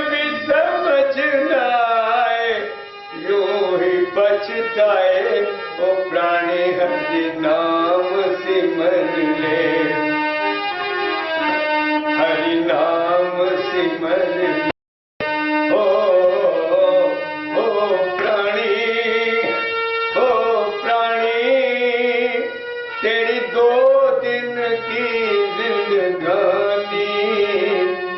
भी समझ न आए, यूं ही पछताए। ओ प्राणी हरि नाम सिमर ले, हरि नाम सिमर ले। तेरी 2 दिन की जिंदगानी,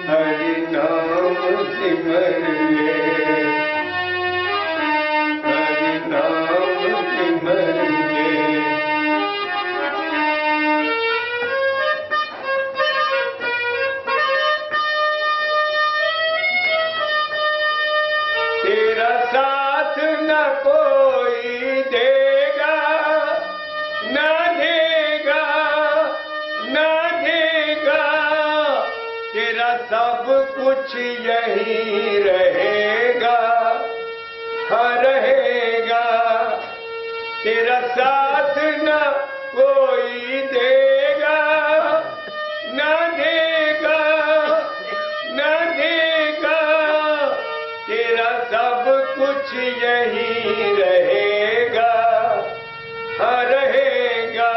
हरि नाम सिमर ले, हरि नाम सिमर ले। तेरा साथ न कोई देगा, न देगा, न देगा। तेरा सब कुछ यही रहेगा, हाँ रहेगा। तेरा साथ न कोई देगा, न देगा, न देगा। तेरा सब कुछ यही रहेगा, हाँ रहेगा।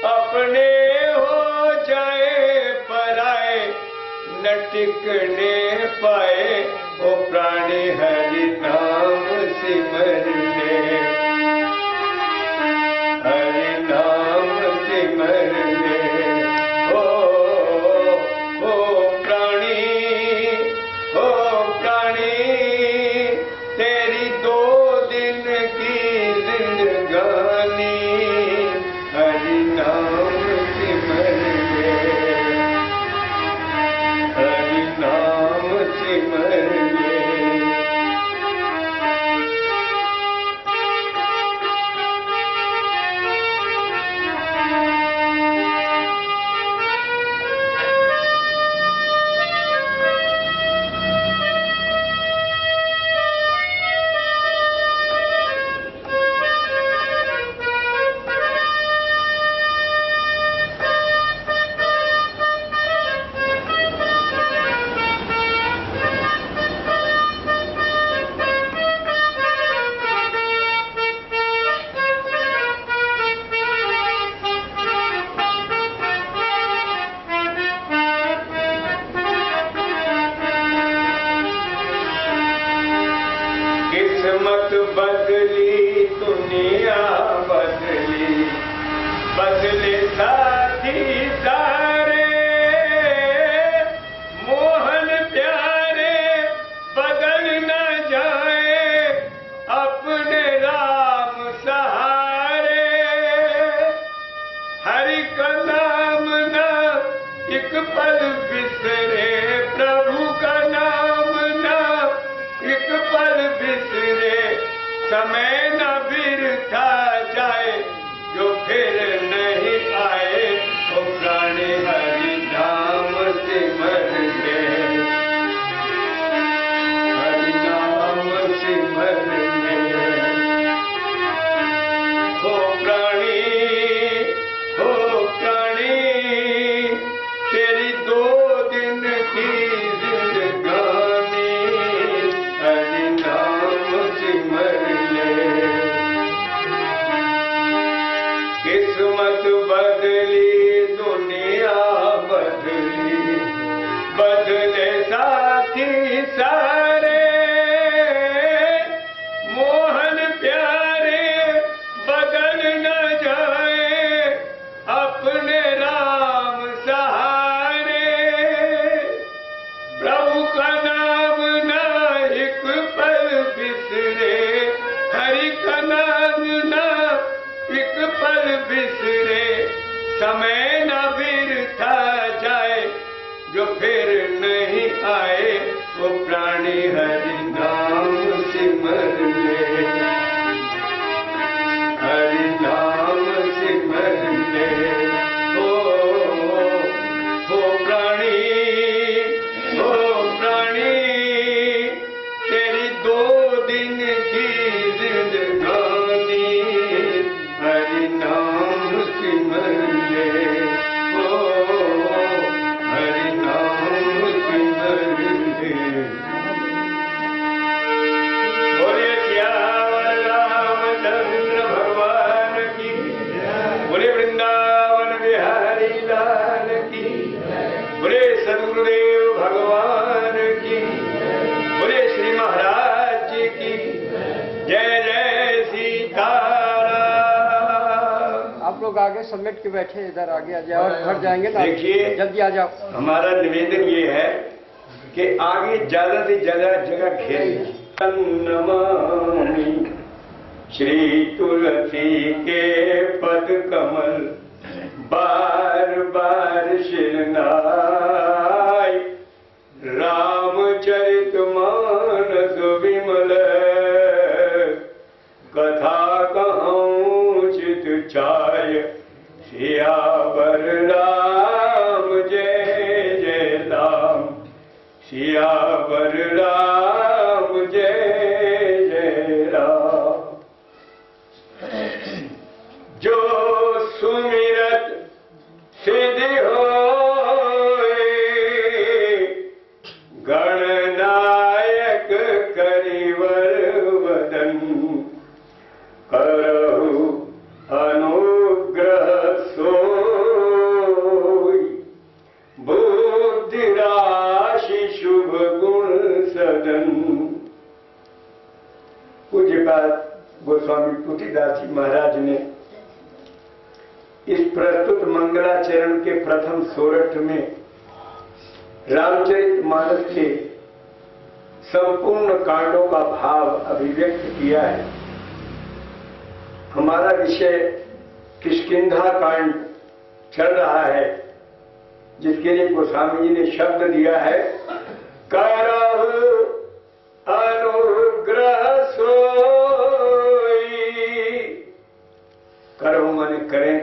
अपने हो जाए पराए, न टिकने पाए। ओ प्राणी हरि नाम सिमर ले, हरि नाम सिमर ले। ओ प्राणी, ओ प्राणी, तेरी 2 दिन की जिंदगानी, हरि नाम सिमर ले, हरि नाम सिमर ले। किस्मत बदली, दुनिया बदली, बदले साथी सारे। मोहन प्यारे बदल न जाए, अपने राम सहारे। हरि का नाम न एक पल बिसरे, प्रभु का नाम न एक पल बिसरे। समय न बिरथा जाए, जो फिर नहीं आए। ओ प्राणी हरि नाम सिमर ले, हरि नाम सिमर ले। ओ प्राणी, ओ प्राणी, तेरी 2 दिन की जिंदगानी, हरि नाम सिमर ले। किस्मत बदली, दुनिया बदली, बदले साथी सारे। मोहन प्यारे बदल न जाए, अपने राम सहारे। प्रभु का नाम न एक पल बिसरे, हरि का नाम न एक पल बिसरे। समय न बिरथा जाए, जो फिर नहीं आए। वो प्राणी हरि नाम सिमर ले, हरि नाम सिमर ले। ओ प्राणी, ओ प्राणी, आगे समेट के बैठे, इधर आगे आ जाओ और घर जाएंगे ना, देखिए जल्दी आ जाओ। हमारा निवेदन ये है कि आगे ज्यादा से ज्यादा जगह घेरिए। नमामि श्री तुलसी के पद कमल, बार बार शिरनाय, रामचरित मानस विमल, कथा कहूँ चित चाय, सियावर राम जय जय राम, सियावर राम जय जय राम। जो सुमिरत सिद्धि होए, गणनायक करिवर वदन, करहु अनुग्रह सोई, बुद्धि राशि शुभ गुण सदन। पूज्यपाद गोस्वामी तुलसीदास जी महाराज ने इस प्रस्तुत मंगलाचरण के प्रथम सोरठ में रामचरितमानस के संपूर्ण कांडों का भाव अभिव्यक्त किया है। हमारा विषय किष्किंधा कांड चल रहा है, जिसके लिए गोस्वामी जी ने शब्द दिया है, करहु अनुग्रह सोई। करहु माने करें,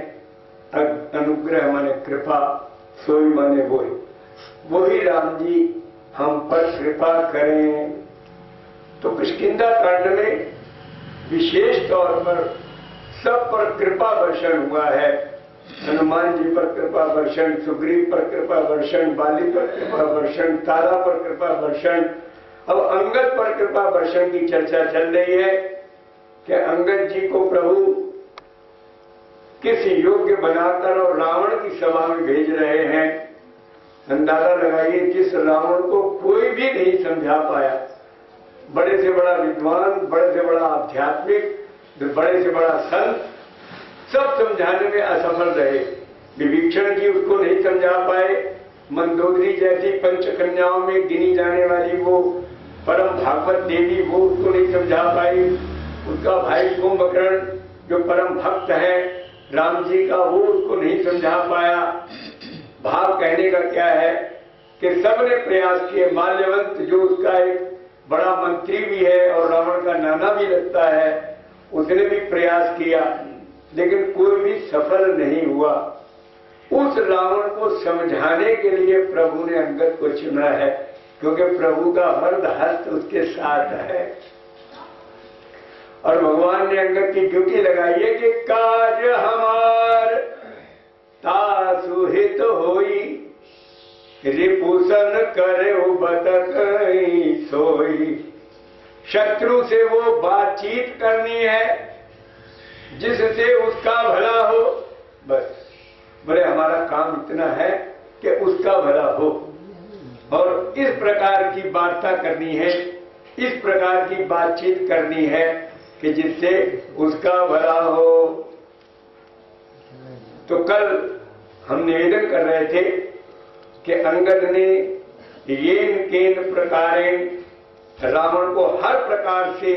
अनुग्रह माने कृपा, सोई माने वही राम जी हम पर कृपा करें। तो किष्किंधा कांड में विशेष तौर पर सब पर कृपा वर्षण हुआ है। हनुमान जी पर कृपा वर्षण, सुग्रीव पर कृपा वर्षण, बाली पर कृपा वर्षण, तारा पर कृपा वर्षण। अब अंगद पर कृपा वर्षण की चर्चा चल रही है कि अंगद जी को प्रभु किस योग्य बनाकर और रावण की सभा में भेज रहे हैं। अंदाजा लगाइए, जिस रावण को कोई भी नहीं समझा पाया, बड़े से बड़ा विद्वान, बड़े से बड़ा आध्यात्मिक, बड़े से बड़ा संत, सब समझाने में असफल रहे। विभीषण जी उसको नहीं समझा पाए, मंदोदरी जैसी पंचकन्याओं में गिनी जाने वाली वो परम भागवत देवी, वो उसको नहीं समझा पाई। उसका भाई कुंभकर्ण जो परम भक्त है राम जी का, वो उसको नहीं समझा पाया। भाव कहने का क्या है कि सबने प्रयास किए। माल्यवंत जो उसका एक बड़ा मंत्री भी है और रावण का नाना भी लगता है, उसने भी प्रयास किया, लेकिन कोई भी सफल नहीं हुआ। उस रावण को समझाने के लिए प्रभु ने अंगद को चुना है, क्योंकि प्रभु का वरद हस्त उसके साथ है। और भगवान ने अंगद की ड्यूटी लगाई है कि कार्य हमार तासु हित होई, रिपुसन करे बतक सोई। शत्रु से वो बातचीत करनी है जिससे उसका भला हो, बस। बोले हमारा काम इतना है कि उसका भला हो, और इस प्रकार की वार्ता करनी है, इस प्रकार की बातचीत करनी है कि जिससे उसका भला हो। तो कल हम निवेदन कर रहे थे कि अंगद ने येन केन प्रकारेण रावण को हर प्रकार से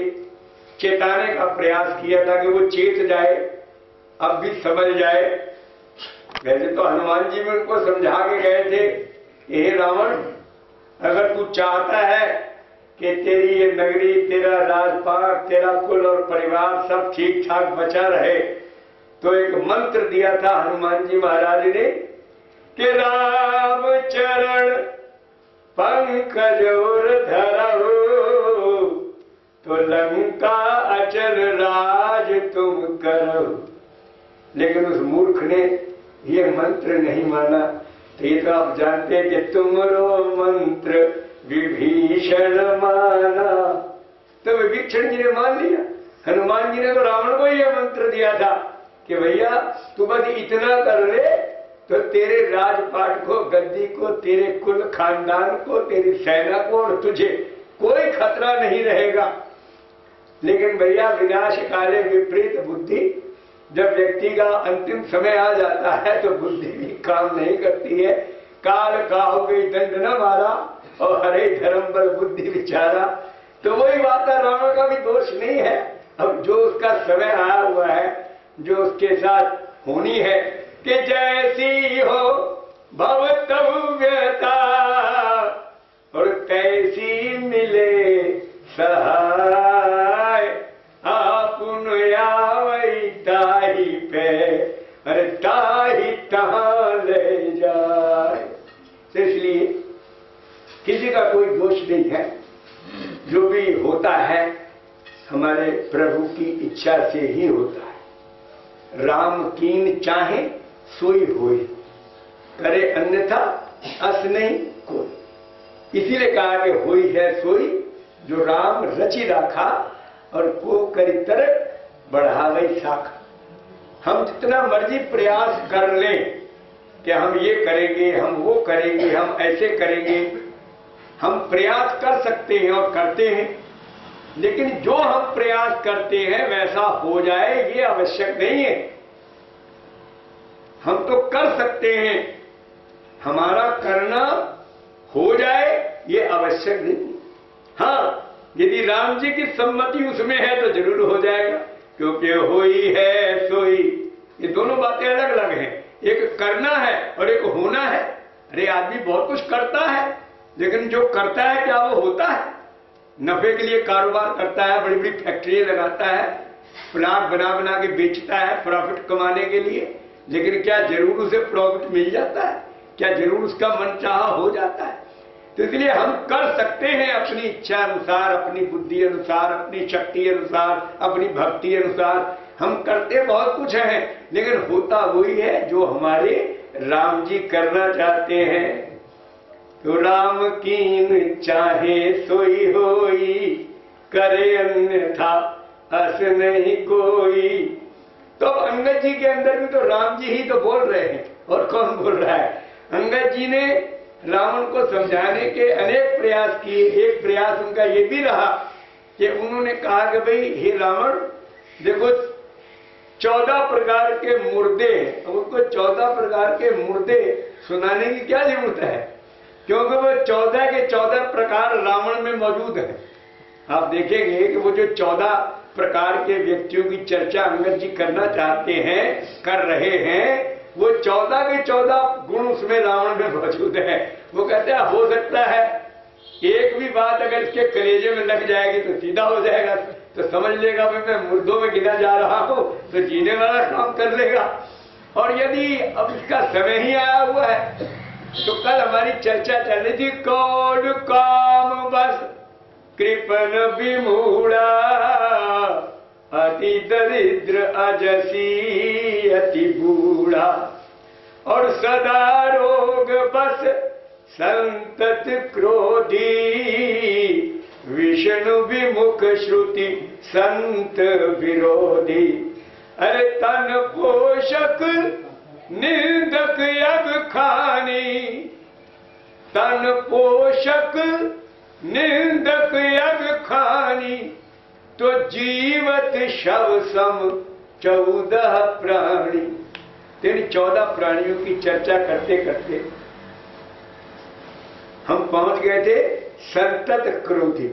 चेताने का प्रयास किया था कि वो चेत जाए, अब भी समझ जाए। वैसे तो हनुमान जी भी उनको समझा के गए थे कि हे रावण, अगर तू चाहता है कि तेरी ये नगरी, तेरा राजपाट, तेरा कुल और परिवार सब ठीक ठाक बचा रहे, तो एक मंत्र दिया था हनुमान जी महाराज ने कि राम चरण पंकज और धरहु, तो लंका अचल राज तुम करो। लेकिन उस मूर्ख ने ये मंत्र नहीं माना। तो ये तो आप जानते हैं कि तुमरो मंत्र विभीषण माना, तो विभीषण जी ने मान लिया। हनुमान जी ने तो रावण को यह मंत्र दिया था कि भैया तू बस इतना कर ले तो तेरे राजपाट को, गद्दी को, तेरे कुल खानदान को, तेरी सेना को और तुझे कोई खतरा नहीं रहेगा। लेकिन भैया विनाश काले विपरीत बुद्धि, जब व्यक्ति का अंतिम समय आ जाता है तो बुद्धि भी काम नहीं करती है। काल काहू गई दंड न मारा और हरे धर्म बल बुद्धि विचारा। तो वही बात है, रावण का भी दोष नहीं है। अब जो उसका समय आया हुआ है, जो उसके साथ होनी है कि जैसी हो भवतव्यता और तैसी मिले सहाय, आपुन आवई ताही पे अरे ताही तहां ले जाए। तो इसलिए किसी का कोई दोष नहीं है, जो भी होता है हमारे प्रभु की इच्छा से ही होता है। राम कीन चाहे सोई होई, करे अन्यथा अस नहीं कोई। इसीलिए कहा कि होई है सोई जो राम रचि राखा और को करी तरक बढ़ावे शाखा। हम जितना मर्जी प्रयास कर लें कि हम ये करेंगे, हम वो करेंगे, हम ऐसे करेंगे, हम प्रयास कर सकते हैं और करते हैं, लेकिन जो हम प्रयास करते हैं वैसा हो जाए ये आवश्यक नहीं है। हम तो कर सकते हैं, हमारा करना हो जाए ये आवश्यक नहीं। हाँ, यदि राम जी की सम्मति उसमें है तो जरूर हो जाएगा, क्योंकि होई है सोई। ये दोनों बातें अलग अलग हैं, एक करना है और एक होना है। अरे आदमी बहुत कुछ करता है, लेकिन जो करता है क्या वो होता है? नफे के लिए कारोबार करता है, बड़ी बड़ी फैक्ट्रियां लगाता है, प्लाट बना बना के बेचता है प्रॉफिट कमाने के लिए, लेकिन क्या जरूर उसे प्रॉफिट मिल जाता है? क्या जरूर उसका मनचाहा हो जाता है? तो इसलिए हम कर सकते हैं अपनी इच्छा अनुसार, अपनी बुद्धि अनुसार, अपनी शक्ति अनुसार, अपनी भक्ति अनुसार। हम करते बहुत कुछ हैं, लेकिन होता वही है जो हमारे राम जी करना चाहते हैं। तो राम कीन चाहे सोई होई, करे अन्यथा अस नहीं कोई। तो अंगद जी के अंदर भी तो राम जी ही तो बोल रहे हैं, और कौन बोल रहा है? अंगद जी ने रावण को समझाने के अनेक प्रयास किए। एक प्रयास उनका ये भी रहा कि उन्होंने कहा कि भाई हे रावण, देखो 14 प्रकार के मुर्दे, उनको 14 प्रकार के मुर्दे सुनाने की क्या जरूरत है, क्योंकि वो 14 के 14 प्रकार रावण में मौजूद है। आप देखेंगे कि वो जो 14 प्रकार के व्यक्तियों की चर्चा अंगद जी करना चाहते हैं, कर रहे हैं, वो 14 के 14 गुण उसमें रावण में मौजूद है। वो कहते हैं हो सकता है एक भी बात अगर इसके कलेजे में लग जाएगी तो सीधा हो जाएगा, तो समझ लेगा भाई मैं मुर्दों में गिना जा रहा हूं, तो जीने वाला काम कर लेगा। और यदि अब इसका समय ही आया हुआ है, तो कल हमारी चर्चा चल रही थी, कौन काम बस कृपन विमूढ़ा, अति दरिद्र अजसी अति बूढ़ा, और सदा रोग बस संतत क्रोधी, विष्णु विमुख श्रुति संत विरोधी। अरे तन पोषक निंदक यग खानी, तन पोषक निंदक यग खानी, तो जीवत शव सम 14 प्राणी। तेरी 14 प्राणियों की चर्चा करते करते हम पहुंच गए थे संतत क्रोधी।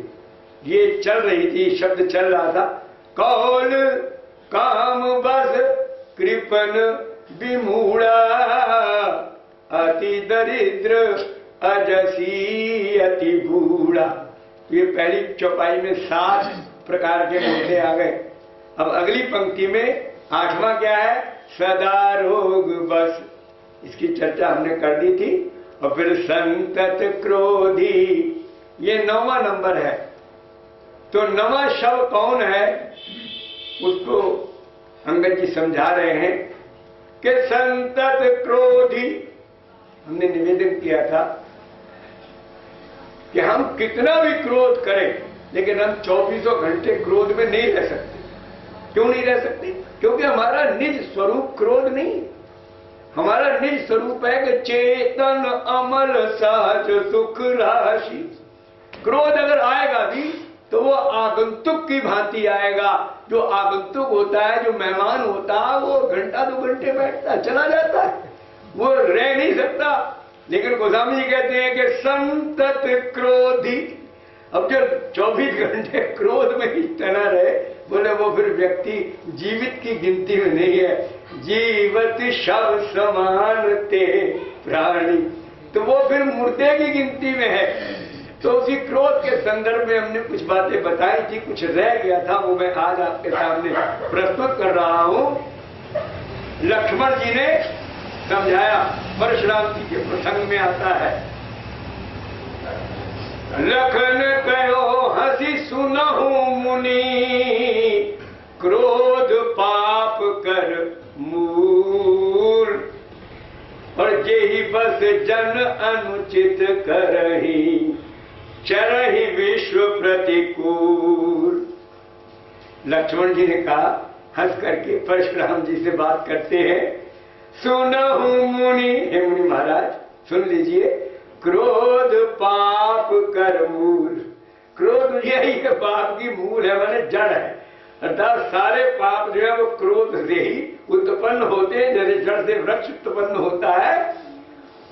ये चल रही थी, शब्द चल रहा था, कौन काम बस कृपन विमूढ़ा, अति दरिद्र अजसी अति बूढ़ा। ये पहली चौपाई में 7 प्रकार के मुद्दे आ गए। अब अगली पंक्ति में 8वां क्या है? सदा रोग बस। इसकी चर्चा हमने कर दी थी। और फिर संतत क्रोधी, ये 9वां नंबर है। तो 9वां शव कौन है उसको अंगद जी समझा रहे हैं कि संतत क्रोधी। हमने निवेदन किया था कि हम कितना भी क्रोध करें, लेकिन हम 24 घंटे क्रोध में नहीं रह सकते। क्यों नहीं रह सकते? क्योंकि हमारा निज स्वरूप क्रोध नहीं। हमारा निज स्वरूप है कि चेतन अमल सहज सुख राशि। क्रोध अगर आएगा भी तो वो आगंतुक की भांति आएगा। जो आगंतुक होता है, जो मेहमान होता है, वो घंटा 2 घंटे बैठता चला जाता है, वो रह नहीं सकता। लेकिन गोस्वामी जी कहते हैं कि संतत क्रोधी, अब जो 24 घंटे क्रोध में ही तना रहे, बोले वो फिर व्यक्ति जीवित की गिनती में नहीं है। जीवत शव समान ते प्राणी, तो वो फिर मुर्दे की गिनती में है। तो उसी क्रोध के संदर्भ में हमने कुछ बातें बताई थी, कुछ रह गया था, वो मैं आज आपके सामने प्रस्तुत कर रहा हूं। लक्ष्मण जी ने समझाया, परशुराम जी के प्रसंग में आता है, लखन कहो हंसी सुनहु मुनि, क्रोध पाप कर मूल, और जेहि बस जन अनुचित करही, चरहि विश्व प्रतिकूल। लक्ष्मण जी ने कहा, हंस करके परशुराम जी से बात करते हैं, सुनहु मुनि, हे मुनि महाराज सुन लीजिए, क्रोध पाप कर मूल। क्रोध यही है पाप की मूल है, माने जड़ है। अर्थात सारे पाप जो है वो क्रोध से ही उत्पन्न होते हैं, जैसे जड़ से वृक्ष उत्पन्न होता है।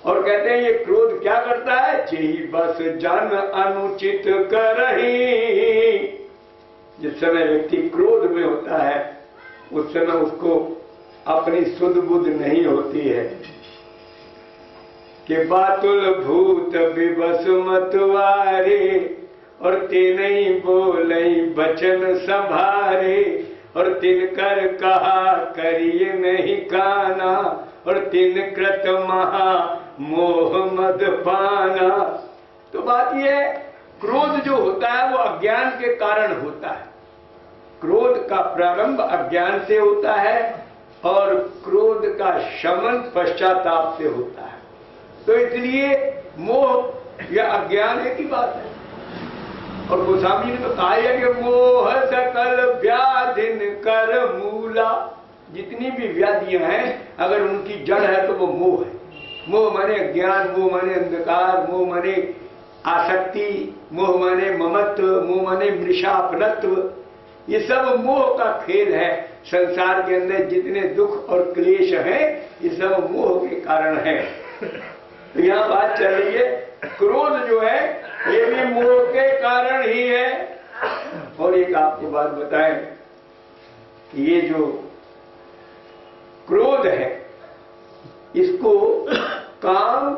और कहते हैं ये क्रोध क्या करता है, जेहि बस जन अनुचित करही। जिस समय व्यक्ति क्रोध में होता है उस समय उसको अपनी सुध बुध नहीं होती है कि बातुल भूत विवश मतवारे, और तिनहि बोलई बचन संभारे, और तिनकर कहा करिए नहीं काना, और तिन कृत महा मोह मद पाना। तो बात यह है, क्रोध जो होता है वो अज्ञान के कारण होता है। क्रोध का प्रारंभ अज्ञान से होता है और क्रोध का शमन पश्चाताप से होता है। तो इसलिए मोह या अज्ञान एक ही बात है। और गोस्वामी ने तो कहा है कि मोह सकल व्याधिन कर मूला। जितनी भी व्याधियां हैं अगर उनकी जड़ है तो वो मोह है। मोह माने अज्ञान, मोह माने अंधकार, मोह माने आसक्ति, मोह माने ममत्व, मोह माने मृषापनत्व। ये सब मोह का खेल है। संसार के अंदर जितने दुख और क्लेश हैं ये सब मोह के कारण है। तो यहाँ बात चल रही है, क्रोध जो है ये भी मोह के कारण ही है। और एक आपको बात बताएं कि ये जो क्रोध है इसको काम,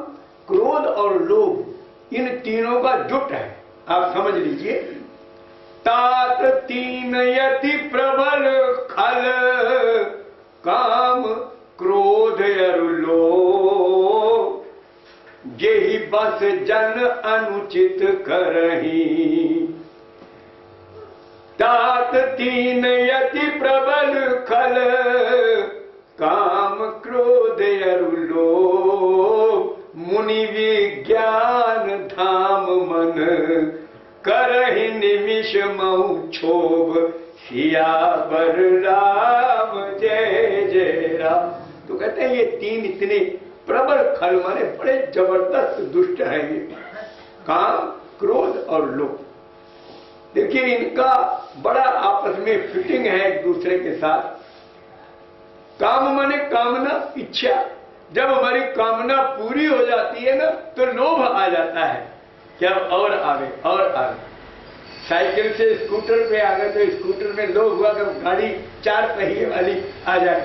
क्रोध और लोभ इन तीनों का जुट है। आप समझ लीजिए, तात तीन यति प्रबल खल, काम क्रोध अरु लोभ, जेहि बस जन अनुचित करही। तात तीन यति प्रबल खल, काम क्रोध अरु लोभ, मुनि विज्ञान धाम मन, करहि निमिष मऊ क्षोभ, सियावर राम जय जय राम। तो कहते हैं ये तीन इतने प्रबल खल माने बड़े जबरदस्त दुष्ट हैं ये, काम, क्रोध और लोभ। देखिए इनका बड़ा आपस में फिटिंग है एक दूसरे के साथ। काम माने कामना, इच्छा। जब हमारी कामना पूरी हो जाती है ना तो लोभ आ जाता है, क्या और आगे और आगे। साइकिल से स्कूटर पे आ गए तो स्कूटर में लोभ हुआ कि गाड़ी 4 पहिए वाली आ जाए।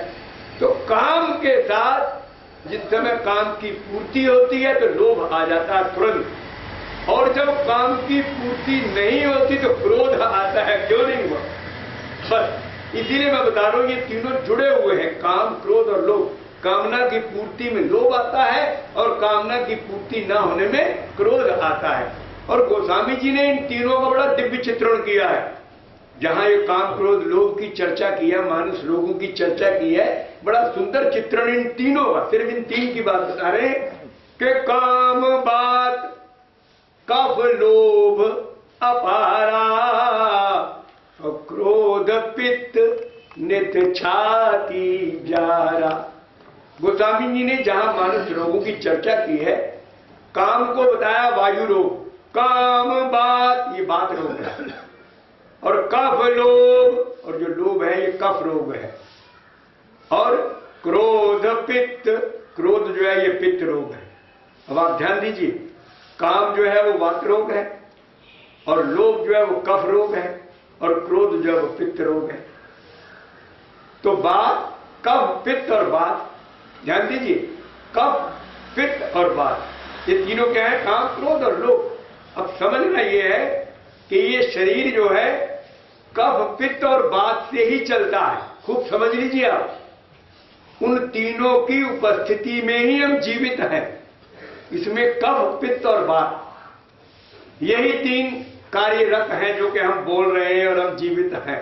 तो काम के साथ जिस समय काम की पूर्ति होती है तो लोभ आ जाता है तुरंत। और जब काम की पूर्ति नहीं होती तो क्रोध आता है। क्यों नहीं हुआ? बस इसीलिए मैं बता रहा हूं ये तीनों जुड़े हुए हैं, काम, क्रोध और लोभ। कामना की पूर्ति में लोभ आता है और कामना की पूर्ति ना होने में क्रोध आता है। और गोस्वामी जी ने इन तीनों का बड़ा दिव्य चित्रण किया है। जहां ये काम, क्रोध, लोभ की चर्चा की है, मानुष लोगों की चर्चा की है, बड़ा सुंदर चित्रण इन तीनों का। सिर्फ इन तीन की बात बता रहे हैं कि काम, बात, कफ, लोभ अपारा, और क्रोध, पित्त, नित छाती जारा। गोस्वामी जी ने जहां मानुष रोगों की चर्चा की है, काम को बताया वायु रोग, काम, बात, ये बात रोग है। और कफ लोभ, और जो लोभ है ये कफ रोग है। और क्रोध पित्त, क्रोध जो है ये पित्त रोग है। अब आप ध्यान दीजिए, काम जो है वो वात रोग है, और लोभ जो है वो कफ रोग है, और क्रोध जो है वो पित्त रोग है। तो बात, कफ, पित्त और बात, ध्यान दीजिए, कफ, पित्त और बात, ये तीनों क्या है? काम, क्रोध और लोभ। अब समझना ये है कि ये शरीर जो है कफ, पित्त और बात से ही चलता है। खूब समझ लीजिए आप, उन तीनों की उपस्थिति में ही हम जीवित हैं। इसमें कफ, पित्त और बात, यही तीन कार्यरत हैं जो कि हम बोल रहे हैं और हम जीवित हैं।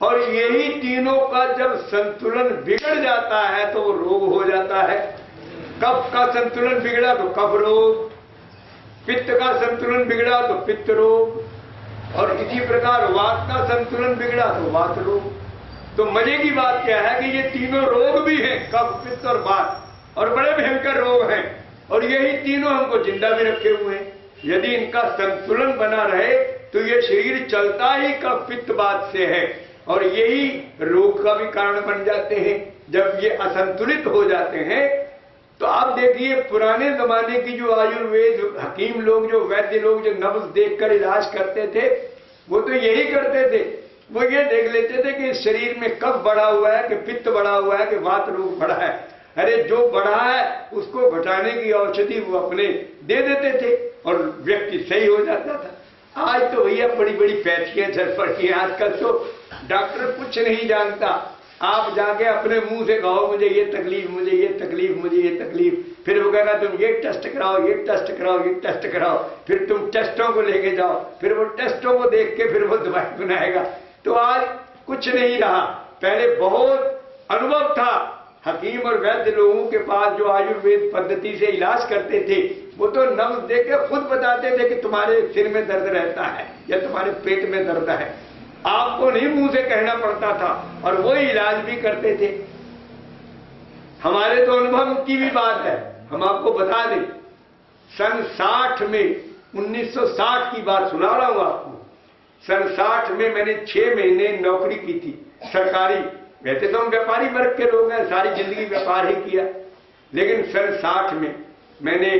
और यही तीनों का जब संतुलन बिगड़ जाता है तो वो रोग हो जाता है। कफ का संतुलन बिगड़ा तो कफ रोग, पित्त का संतुलन बिगड़ा तो पित्त रोग, और इसी प्रकार वात का संतुलन बिगड़ा तो वात रोग। तो मजे की बात क्या है कि ये तीनों रोग भी हैं, कफ, पित्त और वात, और बड़े भयंकर रोग हैं, और यही तीनों हमको जिंदा भी रखे हुए हैं। यदि इनका संतुलन बना रहे तो ये शरीर चलता ही कफ, पित्त, वात से है, और यही रोग का भी कारण बन जाते हैं। जब ये असंतुलित हो जाते हैं तो आप देखिए, पुराने जमाने की जो आयुर्वेद हकीम लोग, जो वैद्य लोग, जो नब्ज देखकर इलाज करते थे, वो तो यही करते थे। वो ये देख लेते थे कि इस शरीर में कफ बढ़ा हुआ है, कि पित्त बढ़ा हुआ है, कि वात रोग बढ़ा है। अरे जो बढ़ा है उसको घटाने की औषधि वो अपने दे देते थे और व्यक्ति सही हो जाता था। आज तो भैया बड़ी बड़ी पैथियां चल पड़ी हैं। आजकल तो डॉक्टर कुछ नहीं जानता, आप जाके अपने मुंह से कहो मुझे ये तकलीफ, मुझे ये तकलीफ, मुझे ये तकलीफ, फिर वो कहेगा तुम ये टेस्ट कराओ, ये टेस्ट कराओ, ये टेस्ट कराओ, फिर तुम टेस्टों को लेके जाओ, फिर वो टेस्टों को देख के फिर वो दवाई बनाएगा। तो आज कुछ नहीं रहा। पहले बहुत अनुभव था, हकीम और वैद्य लोगों के पास जो आयुर्वेद पद्धति से इलाज करते थे, वो तो नब्ज देख के खुद बताते थे कि तुम्हारे सिर में दर्द रहता है या तुम्हारे पेट में दर्द है। आपको नहीं मुंह से कहना पड़ता था, और वो इलाज भी करते थे। हमारे तो अनुभव की भी बात है, हम आपको बता दें, सन 60 में, 1960 की बात सुना रहा हूं आपको। सन 60 में मैंने 6 महीने नौकरी की थी सरकारी। वैसे तो हम व्यापारी वर्ग के लोग हैं, सारी जिंदगी व्यापार ही किया, लेकिन सन 60 में मैंने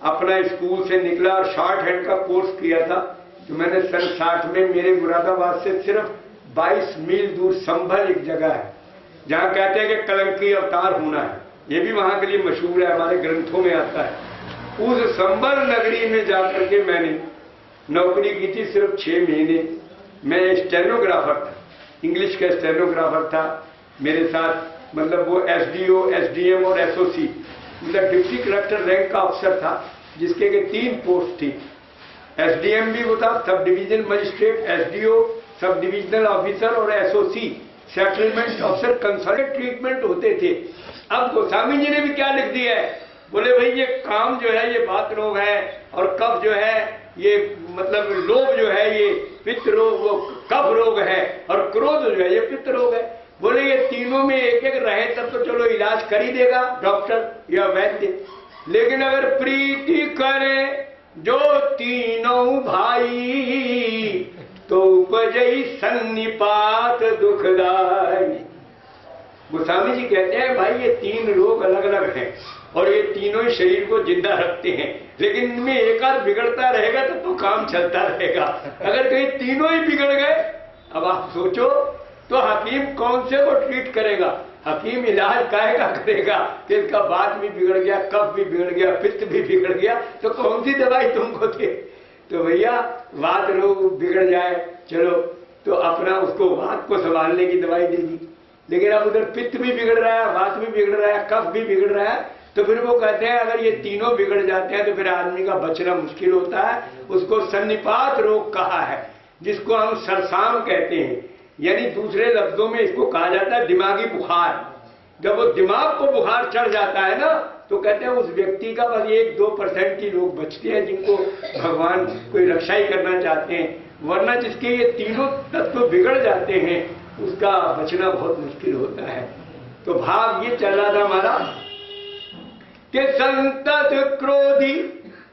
अपना स्कूल से निकला और शॉर्ट हैंड का कोर्स किया था। तो मैंने सन 60 में मेरे मुरादाबाद से सिर्फ 22 मील दूर संभल एक जगह है, जहां कहते हैं कि कलंकी अवतार होना है, ये भी वहां के लिए मशहूर है, हमारे ग्रंथों में आता है। उस संभल नगरी में जाकर के मैंने नौकरी की थी सिर्फ 6 महीने। मैं स्टेनोग्राफर था, इंग्लिश का स्टेनोग्राफर था। मेरे साथ मतलब वो एसडीओ, एसडीएम और एसओसी, मतलब डिप्टी कलेक्टर रैंक का अफसर था, जिसके के 3 पोस्ट थी। एसडीएम भी वो था, sub division magistrate, SDO sub divisional officer, और SOC settlement officer. Consultant treatment होते थे। अब गोस्वामी जी ने भी क्या लिख दिया है, बोले भाई ये काम जो है ये वात रोग है, और कफ जो है ये मतलब लोभ जो है ये पित्त रोग, वो कफ रोग है, और क्रोध जो है ये पित्त रोग है। बोले ये तीनों में एक एक रहे तब तो चलो इलाज कर ही देगा डॉक्टर या वैद्य, लेकिन अगर प्रीति करे जो तीनों भाई तो उपजई सन्निपात दुखदाई। गोस्वामी जी कहते हैं भाई ये 3 रोग अलग अलग हैं, और ये तीनों ही शरीर को जिंदा रखते हैं, लेकिन इनमें एक आध बिगड़ता रहेगा तो काम चलता रहेगा। अगर कहीं तीनों ही बिगड़ गए, अब आप सोचो तो हकीम कौन से को ट्रीट करेगा? हकीम इलाज काहेगा करेगा कि इसका बात भी बिगड़ गया, कफ भी बिगड़ गया, पित्त भी बिगड़ गया, तो कौन सी दवाई तुमको दे? तो भैया वात रोग बिगड़ जाए चलो तो अपना उसको वात को संभालने की दवाई दे दी, लेकिन अब उधर पित्त भी बिगड़ रहा है, वात भी बिगड़ रहा है, कफ भी बिगड़ रहा है, तो फिर वो कहते हैं अगर ये तीनों बिगड़ जाते हैं तो फिर आदमी का बचना मुश्किल होता है। उसको सन्निपात रोग कहा है, जिसको हम सरसाम कहते हैं, यानी दूसरे लफ्जों में इसको कहा जाता है दिमागी बुखार। जब वो दिमाग को बुखार चढ़ जाता है ना, तो कहते हैं उस व्यक्ति का बस 1-2% ही लोग बचते हैं जिनको भगवान कोई रक्षा ही करना चाहते हैं, वरना जिसके ये तीनों तत्व बिगड़ जाते हैं उसका बचना बहुत मुश्किल होता है। तो भाव ये चल रहा था हमारा कि संतत क्रोधी,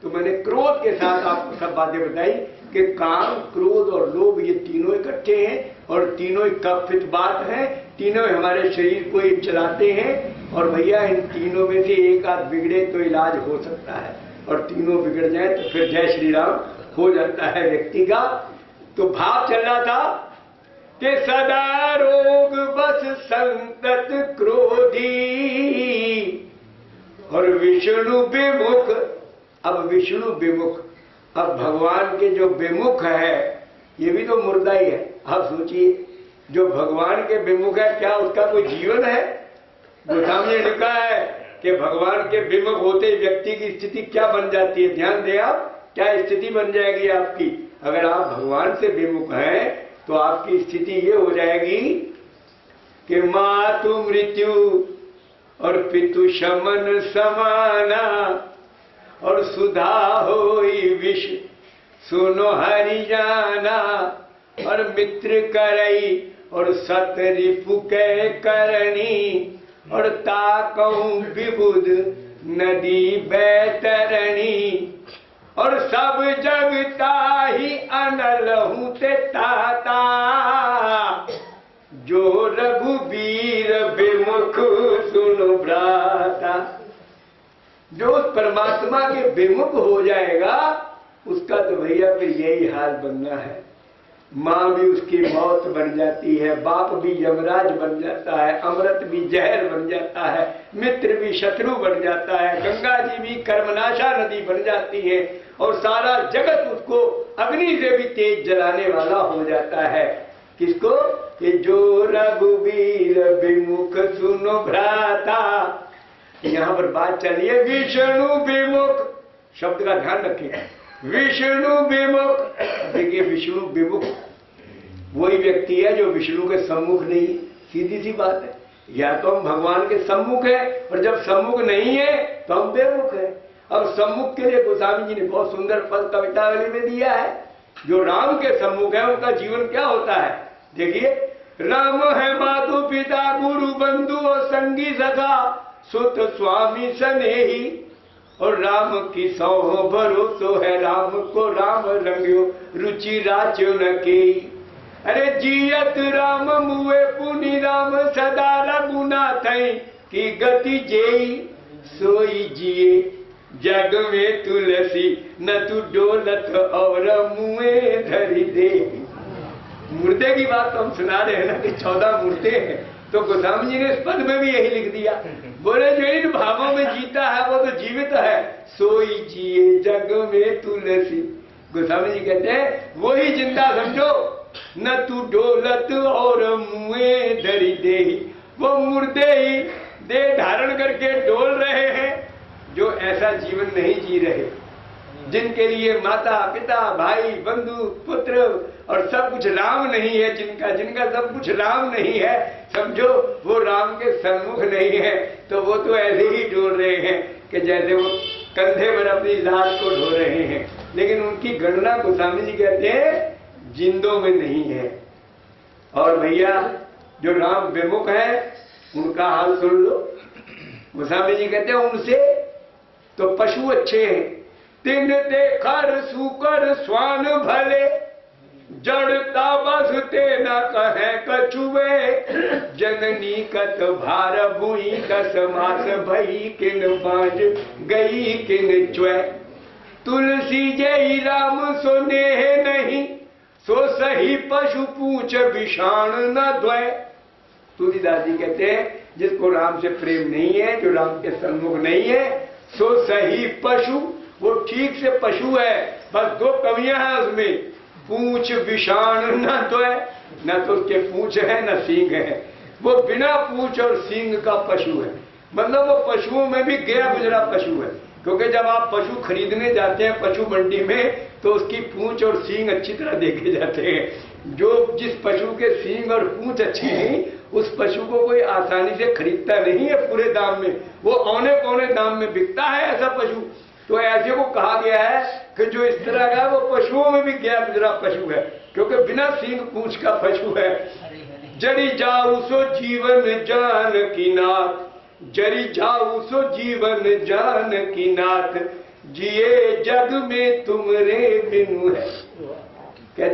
तो मैंने क्रोध के साथ आपको सब बातें बताई कि काम, क्रोध और लोभ ये तीनों इकट्ठे हैं और तीनों ही कल्पित बात है, तीनों हमारे शरीर को ही चलाते हैं। और भैया इन तीनों में से एक आध बिगड़े तो इलाज हो सकता है, और तीनों बिगड़ जाए तो फिर जय श्री राम हो जाता है व्यक्ति का। तो भाव चल रहा था कि सदा रोग बस संतत क्रोधी और विष्णु विमुख। अब विष्णु विमुख, अब भगवान के जो विमुख है ये भी तो मुर्दा ही है। आप सोचिए, जो भगवान के विमुख है क्या उसका कोई जीवन है? गोस्वामी ने लिखा है कि भगवान के विमुख होते व्यक्ति की स्थिति क्या बन जाती है। ध्यान दें आप, क्या स्थिति बन जाएगी आपकी। अगर आप भगवान से विमुख हैं तो आपकी स्थिति ये हो जाएगी कि मातु मृत्यु और पितु शमन समाना और सुधा होई विष सुनो हरि जाना और मित्र करई और सत रिपु के करणी और ताकऊं विबुध नदी बैतरणी और सब जगता ही अनल हूं ते ताता जो रघुबीर विमुख सुनो भ्राता। जो उस परमात्मा के विमुख हो जाएगा उसका तो भैया फिर यही हाल बनना है। माँ भी उसकी मौत बन जाती है, बाप भी यमराज बन जाता है, अमृत भी जहर बन जाता है, मित्र भी शत्रु बन जाता है, गंगा जी भी कर्मनाशा नदी बन जाती है और सारा जगत उसको अग्नि से भी तेज जलाने वाला हो जाता है। किसको? कि जो रघुवीर विमुख सुनो भ्राता। यहाँ पर बात चल रही है विष्णु विमुख शब्द का ध्यान रखिए। विष्णु विमुख, देखिए विष्णु विमुख वही व्यक्ति है जो विष्णु के सम्मुख नहीं। सीधी सी बात है, या तो हम भगवान के सम्मुख है और जब सम्मुख नहीं है तो हम बेमुख है। अब सम्मुख के लिए गोस्वामी जी ने बहुत सुंदर पद कवितावली में दिया है। जो राम के सम्मुख है उनका जीवन क्या होता है, देखिए। राम है मातु पिता गुरु बंधु और संगी सखा सुत स्वामी स्नेही और राम की सौ भरोसो है राम को राम रंग्यो रुचि राच्यो न के। अरे जियत राम मुए पुनि राम सदा रघुनाथ की गति जेई सोई जिए जग में तुलसी न तू डोलत और मुए धरी दे। मुर्दे की बात तो हम सुना रहे हैं ना कि 14 मुर्दे हैं, तो गोस्वामी जी ने इस पद में भी यही लिख दिया। बोले जो इन भावों में जीता है वो तो जीवित है। सोई जिए जग में तुलसी, गोस्वामी जी कहते हैं वही जिंदा समझो। न तू डोलत और मुए धरी दे, वो मुर्दे ही देह धारण करके डोल रहे हैं जो ऐसा जीवन नहीं जी रहे, जिनके लिए माता पिता भाई बंधु पुत्र और सब कुछ राम नहीं है। जिनका सब कुछ राम नहीं है, समझो वो राम के सन्मुख नहीं है। तो वो तो ऐसे ही डोल रहे हैं कि जैसे वो कंधे पर अपनी लाश को ढो रहे हैं। लेकिन उनकी गणना गोस्वामी जी कहते हैं जिंदों में नहीं है। और भैया जो राम विमुख है उनका हाल सुन लो। गोस्वामी जी कहते हैं उनसे तो पशु अच्छे हैं। तिन देखर सुकर स्वान भले जड़ता बसते न कहे कछुए जननी कत भार भूई कस मास भई किन बाज गई किन च्वे। तुलसी जय राम सो नेह नहीं सो सही पशु पूछ विषाण न द्वय। तुलसीदास जी कहते हैं जिसको राम से प्रेम नहीं है, जो राम के सन्मुख नहीं है, सो सही पशु, वो ठीक से पशु है। बस 2 कवियां हैं उसमें, पूछ विषाण न द्वय, न तो उसके पूछ है न सींग है। वो बिना पूछ और सींग का पशु है, मतलब वो पशुओं में भी गया गुजरा पशु है। क्योंकि जब आप पशु खरीदने जाते हैं पशु मंडी में तो उसकी पूंछ और सींग अच्छी तरह देखे जाते हैं। जो जिस पशु के सींग और पूंछ अच्छी नहीं उस पशु को कोई आसानी से खरीदता नहीं है पूरे दाम में, वो औने पौने दाम में बिकता है ऐसा पशु। तो ऐसे को कहा गया है कि जो इस तरह का वो पशुओं में भी गया गुजरा पशु है, क्योंकि बिना सींग पूंछ का पशु है। जड़ी जाऊ सो जीवन जान की नाथ, जरी जाऊ सो जीवन जान की नाथ, जिए जग में तुम रे बिनु है।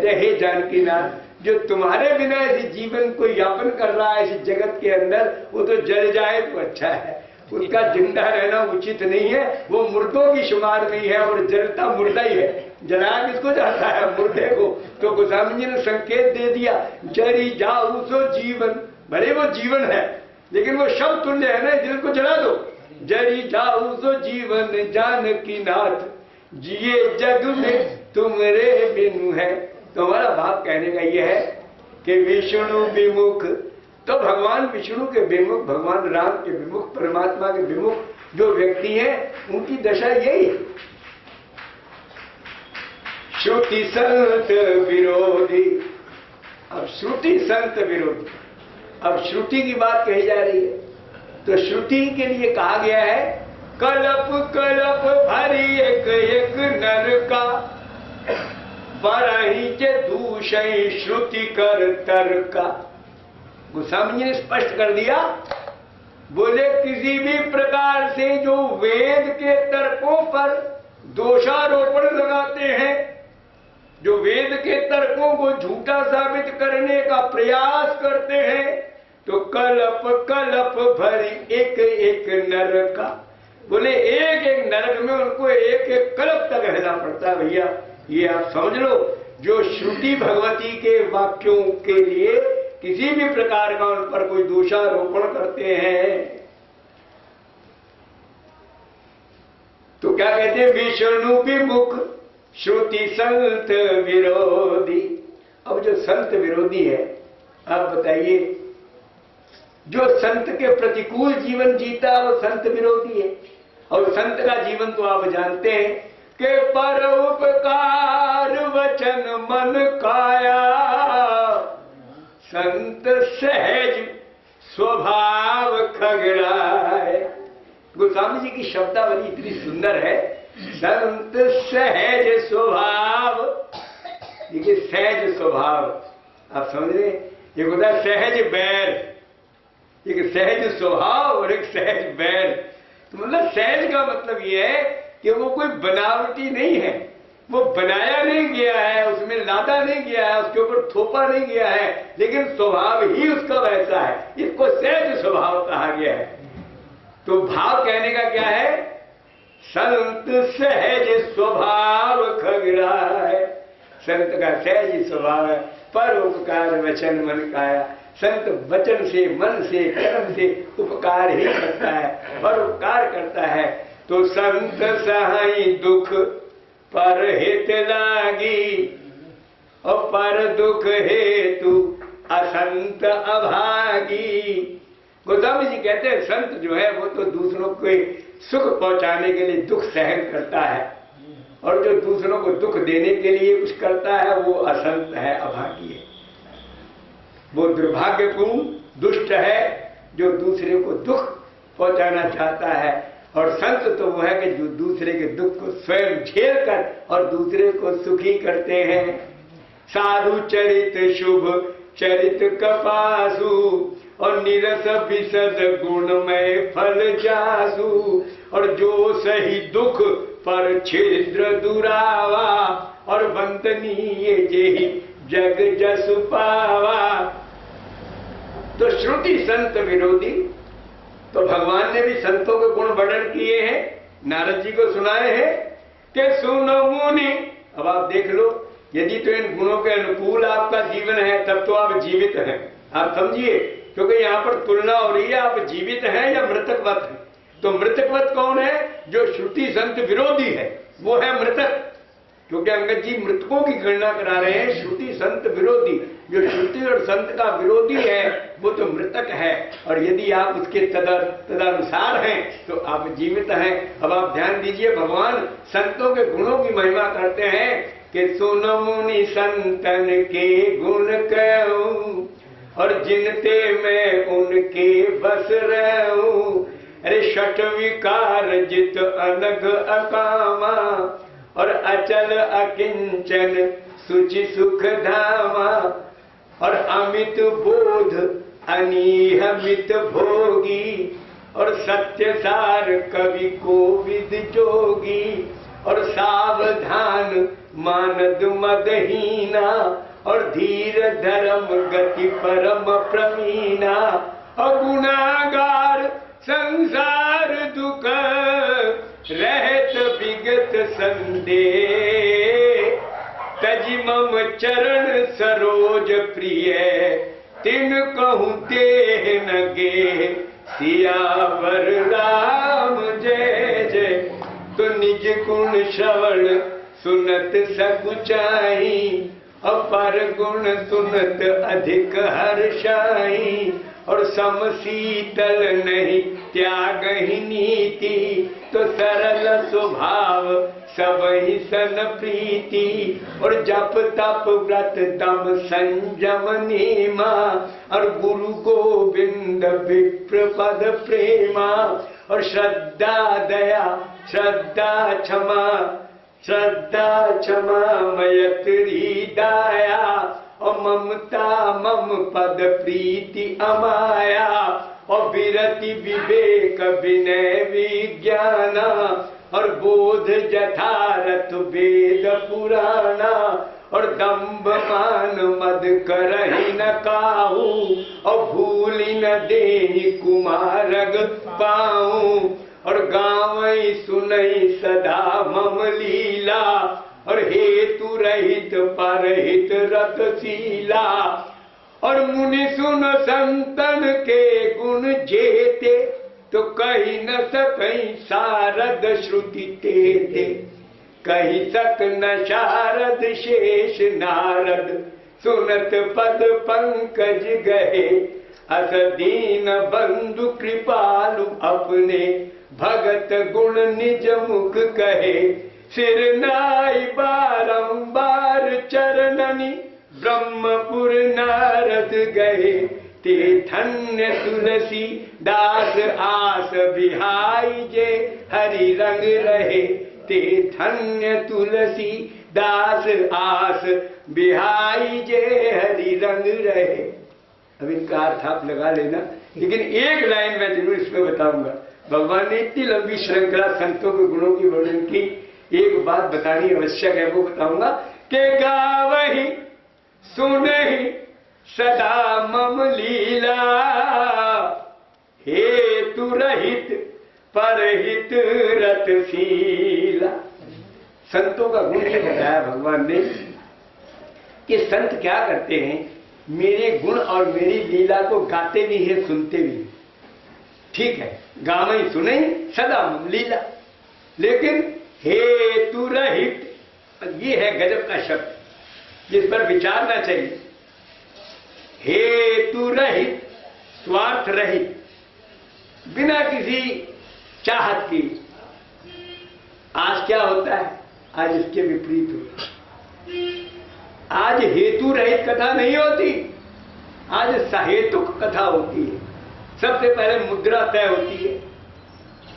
जय हे जानकीनाथ, जो तुम्हारे बिना इस जीवन को यापन कर रहा है इस जगत के अंदर, वो तो जल जाए तो अच्छा है, उसका जिंदा रहना उचित नहीं है, वो मुर्दों की शुमार नहीं है, और जलता मुर्दा ही है। जलाया किसको जाता है? मुर्दे को। तो गोस्वामी जी ने संकेत दे दिया, जरी जाऊ सो जीवन, भले वो जीवन है लेकिन वो शब्द तुल्य है ना, इसलिए उसको जला दो। जरी जाऊ सो जीवन जानकी नाथ, जिए जग में तुमरे बिनु है। तो हमारा भाव कहने का यह है कि विष्णु विमुख, तो भगवान विष्णु के विमुख, भगवान राम के विमुख, परमात्मा के विमुख जो व्यक्ति हैं उनकी दशा यही है। श्रुति संत विरोधी, अब श्रुति संत विरोधी, अब श्रुति की बात कही जा रही है, तो श्रुति के लिए कहा गया है कलप कलप भरी एक एक नर का, बरही के दूषई श्रुति कर तर्का। गोस्वामी जी ने स्पष्ट कर दिया, बोले किसी भी प्रकार से जो वेद के तर्कों पर दोषारोपण लगाते हैं, जो वेद के तर्कों को झूठा साबित करने का प्रयास करते हैं, तो कलप कलप भरी एक एक नरक का, बोले एक एक नरक में उनको एक एक कलप तक रहना पड़ता है। भैया ये आप समझ लो, जो श्रुति भगवती के वाक्यों के लिए किसी भी प्रकार का उन पर कोई दोषारोपण करते हैं, तो क्या कहते हैं? विष्णु विमुख श्रुति संत विरोधी। अब जो संत विरोधी है, आप बताइए, जो संत के प्रतिकूल जीवन जीता है वो संत विरोधी है। और संत का जीवन तो आप जानते हैं कि परोपकार वचन मन काया, संत सहज स्वभाव खगड़ाए। गोस्वामी जी की शब्दावली इतनी सुंदर है, संत सहज स्वभाव। देखिए सहज स्वभाव, आप समझ रहे, एक होता है सहज बैर, एक सहज स्वभाव और एक सहज बैर। तो मतलब सहज का मतलब यह है कि वो कोई बनावटी नहीं है, वो बनाया नहीं गया है, उसमें लादा नहीं गया है, उसके ऊपर थोपा नहीं गया है, लेकिन स्वभाव ही उसका वैसा है, इसको सहज स्वभाव कहा गया है। तो भाव कहने का क्या है? संत सहज स्वभाव खगड़ा है। संत का सहज स्वभाव है, परोपकार वचन मन काया। संत वचन से, मन से, कर्म से उपकार ही करता है, परोपकार करता है। तो संत सहाय दुख पर हित लागी, और पर दुख हेतु असंत अभागी। गोस्वामी जी कहते हैं संत जो है वो तो दूसरों को सुख पहुंचाने के लिए दुख सहन करता है, और जो दूसरों को दुख देने के लिए कुछ करता है वो असंत है, अभागी है, वो दुर्भाग्यपूर्ण दुष्ट है जो दूसरे को दुख पहुंचाना चाहता है। और संत तो वो है कि जो दूसरे के दुख को स्वयं झेल कर और दूसरे को सुखी करते हैं। साधु चरित शुभ चरित कपासु, और निरस विशद गुणमय फल जासु। और जो सही दुख पर छिद्र दुरावा, और वंदनीय जेहि जग जसु पावा। तो श्रुति संत विरोधी, तो भगवान ने भी संतों के गुण वर्णन किए हैं, नारद जी को सुनाए हैं कि सुनो मुनि। अब आप देख लो, यदि तो इन गुणों के अनुकूल आपका जीवन है तब तो आप जीवित हैं, आप समझिए, क्योंकि यहाँ पर तुलना हो रही है आप जीवित हैं या मृतकवत हैं। तो मृतकवत कौन है? जो श्रुति संत विरोधी है, वो है मृतक, क्योंकि अंगद जी मृतकों की गणना करा रहे हैं। श्रुति संत विरोधी, जो श्रुति और संत का विरोधी है वो तो मृतक है, और यदि आप उसके तदनुसार हैं तो आप जीवित हैं। अब आप ध्यान दीजिए, भगवान संतों के गुणों की महिमा करते हैं कि सुनो मुनि संतन के गुण कहूं, और जिनते मैं उनके बस रहूं। अरे षट विकार जित अनग अकामा, और अचल अकिंचन सुचि सुख धामा। और अमित बोध अनिहमित भोगी, और सत्य सार कवि कोविद जोगी। और सावधान मानद मदहीना और धीर धर्म गति परम प्रवीणा। अगुनागार संसार दुख रहत विगत संदेह, तजि मम चरण सरोज प्रिय तिन कहूँ देह न गे। सियावर राम जय जय। तो निज गुण श्रवण सुनत सकुचाई, अपर गुण सुनत अधिक हर्षाई। और सम शीतल नहीं त्याग ही नीति, तो सरल स्वभाव सब ही सन प्रीति। और जप तप व्रत दम संयम नीमा, और गुरु गोविंद विप्र पद प्रेमा। और श्रद्धा दया श्रद्धा क्षमा, श्रद्धा क्षमा मयत्री दाया। और ममता मम पद प्रीति अमाया। और विरति विवेक विनय विज्ञाना, और बोध जथारथ वेद पुराना। और दंभ मान मद करहि न काहू, और भूलि न देहि कुमारग पाऊं। और गावई सुनई सदा मम लीला, और हेतु रहित परहित रतशीला। और मुनि सुन संतन के गुण जेते, तो कही न सकई सारद श्रुति तेते। कही सक न शारद शेष नारद, सुनत पद पंकज गए। अस दीन बंधु कृपालु अपने, भगत गुण निज मुख कहे। सिर नाई बारंबार चरणनि, ब्रह्मपुर नारद गए। ते धन्य तुलसी दास आस बिहाई जे, हरि रंग रहे। ते धन्य तुलसी दास आस बिहाई जे, हरि रंग रहे। अब इनका अर्थ आप लगा लेना, लेकिन एक लाइन मैं जरूर इसमें बताऊंगा। भगवान ने इतनी लंबी श्रृंखला संतों के गुणों की वर्णन की, एक बात बतानी आवश्यक है, वो बताऊंगा कि गावहि सुनहि सदा मम लीला। हेतु रहित परहित रतशीला। संतों का गुण ये बताया भगवान ने कि संत क्या करते हैं, मेरे गुण और मेरी लीला को गाते भी है, सुनते भी है। ठीक है, गावई सुने सदा मम लीला, लेकिन हेतु रहित, ये है गजब का शब्द जिस पर विचारना चाहिए। हेतु रहित, स्वार्थ रहित, बिना किसी चाहत की। आज क्या होता है, आज इसके विपरीत होता है। आज हेतु रहित कथा नहीं होती, आज सहेतुक कथा होती है। सबसे पहले मुद्रा तय होती है,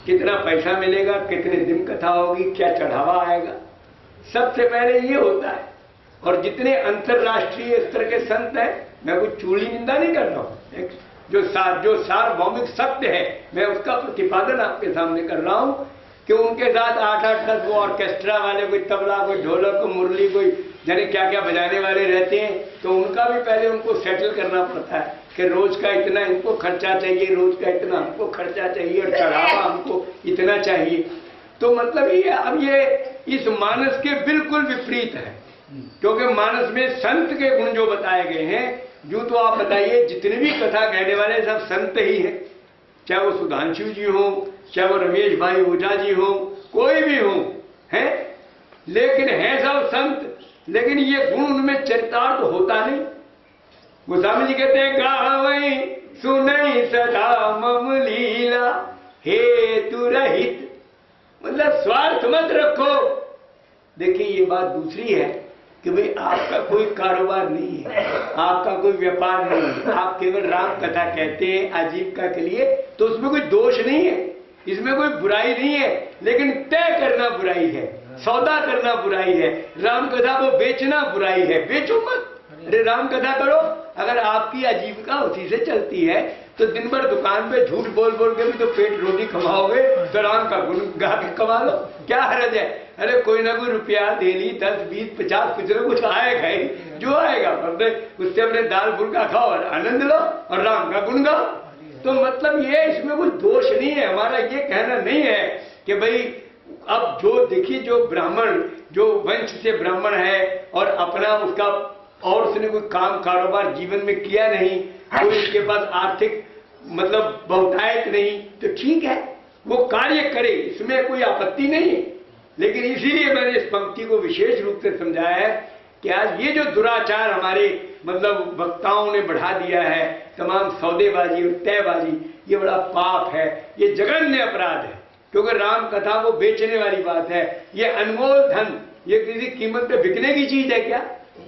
कितना पैसा मिलेगा, कितने दिन कथा होगी, क्या चढ़ावा आएगा, सबसे पहले ये होता है। और जितने अंतरराष्ट्रीय स्तर के संत हैं, मैं कोई चूड़ी निंदा नहीं कर रहा हूं, जो सार्वभौमिक सत्य है मैं उसका प्रतिपादन आपके सामने कर रहा हूं कि उनके साथ 8-8 10 वो ऑर्केस्ट्रा वाले, कोई तबला, कोई ढोलक, कोई मुरली, कोई जाने क्या क्या बजाने वाले रहते हैं। तो उनका भी पहले उनको सेटल करना पड़ता है कि रोज का इतना इनको खर्चा चाहिए, रोज का इतना हमको खर्चा चाहिए, और चढ़ावा हमको इतना चाहिए। तो मतलब ये अब ये इस मानस के बिल्कुल विपरीत है, क्योंकि मानस में संत के गुण जो बताए गए हैं, जो तो आप बताइए जितने भी कथा कहने वाले सब संत ही हैं, चाहे वो सुधांशु जी हो, चाहे वो रमेश भाई ओझा जी हो, कोई भी हो, हैं, लेकिन है सब संत, लेकिन ये गुण उनमें चरितार्थ होता नहीं। गोस्वामी जी कहते हैं गावई सुनई सदा मम लीला, हेतु रहित, मतलब स्वार्थ मत रखो। देखिए ये बात दूसरी है कि भाई आपका कोई कारोबार नहीं है, आपका कोई व्यापार नहीं है, आप केवल राम कथा कहते हैं आजीविका के लिए, तो उसमें कोई दोष नहीं है, इसमें कोई बुराई नहीं है। लेकिन तय करना बुराई है, सौदा करना बुराई है, राम कथा को बेचना बुराई है। बेचो मत, अरे राम कथा करो, अगर आपकी आजीविका उसी से चलती है, तो दिन भर दुकान पे झूठ बोल बोल के भी तो पेट रोटी कमाओगे, तो राम का गुण गा के कमा लो, क्या हर्ज है। अरे कोई ना कोई रुपया डेली 10, 20, 50 कुछ ना कुछ आएगा ही, जो आएगा उससे अपने दाल फुल्का खाओ और आनंद लो और राम का गुण गाओ। तो मतलब ये इसमें कोई दोष नहीं है, हमारा ये कहना नहीं है कि भाई अब जो देखिए जो ब्राह्मण जो वंश से ब्राह्मण है और अपना उसका और उसने कोई काम कारोबार जीवन में किया नहीं, कोई उसके पास आर्थिक मतलब बहुतायत नहीं, तो ठीक है वो कार्य करे, इसमें कोई आपत्ति नहीं है। लेकिन इसीलिए मैंने इस पंक्ति को विशेष रूप से समझाया है कि आज ये जो दुराचार हमारे मतलब वक्ताओं ने बढ़ा दिया है, तमाम सौदेबाजी और तयबाजी, ये बड़ा पाप है, ये जघन्य अपराध है। क्योंकि राम कथा को बेचने वाली बात है, ये अनमोल धन, ये किसी कीमत पे बिकने की चीज है क्या?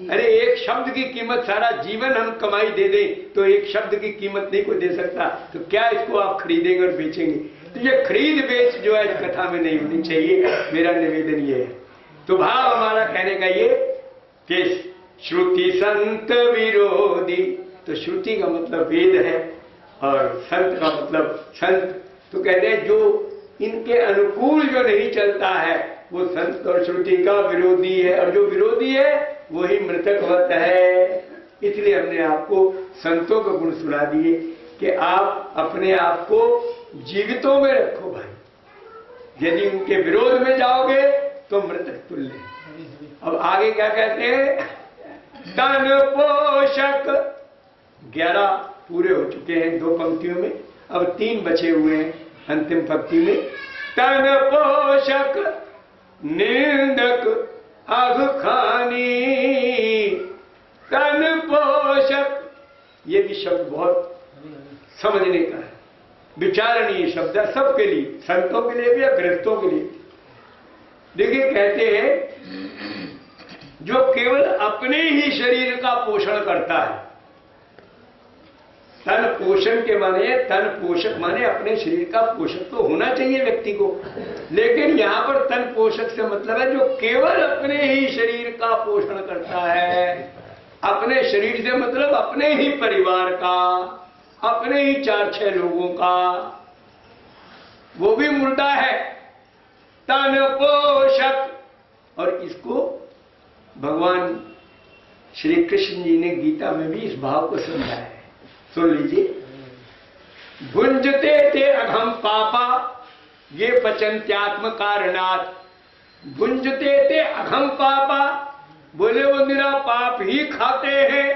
अरे एक शब्द की कीमत सारा जीवन हम कमाई दे दें तो एक शब्द की कीमत नहीं कोई दे सकता, तो क्या इसको आप खरीदेंगे और बेचेंगे? तो ये खरीद बेच जो है इस कथा में नहीं होनी चाहिए, मेरा निवेदन ये है। तो भाव हमारा कहने का ये कि श्रुति संत विरोधी, तो श्रुति का मतलब वेद है और संत का मतलब संत, तो कहते हैं जो इनके अनुकूल जो नहीं चलता है वो संत और श्रुति का विरोधी है, और जो विरोधी है वही मृतकवत है। इसलिए हमने आपको संतों का गुण सुना दिए कि आप अपने आप को जीवितों में रखो भाई, यदि उनके विरोध में जाओगे तो मृतक तुल्य। अब आगे क्या कहते हैं? तन पोषक 11 पूरे हो चुके हैं 2 पंक्तियों में, अब 3 बचे हुए हैं अंतिम पंक्ति में। तन पोषक निंदक अघ खानी, तन पोषक, ये भी शब्द बहुत समझने का है, विचारणीय शब्द है सबके लिए, संतों के लिए भी या गृहस्थों के लिए। देखिए कहते हैं जो केवल अपने ही शरीर का पोषण करता है, तन पोषण के माने तन पोषक माने अपने शरीर का पोषक तो होना चाहिए व्यक्ति को, लेकिन यहां पर तन पोषक से मतलब है जो केवल अपने ही शरीर का पोषण करता है। अपने शरीर से मतलब अपने ही परिवार का, अपने ही 4-6 लोगों का, वो भी मुर्दा है। तन पोषक, और इसको भगवान श्री कृष्ण जी ने गीता में भी इस भाव को समझाया है, सुन लीजिए। भुंजते थे अघम पापा ये पचंत्यात्म कारणात, भुंजते थे अघम पापा, बोले वो मेरा पाप ही खाते हैं,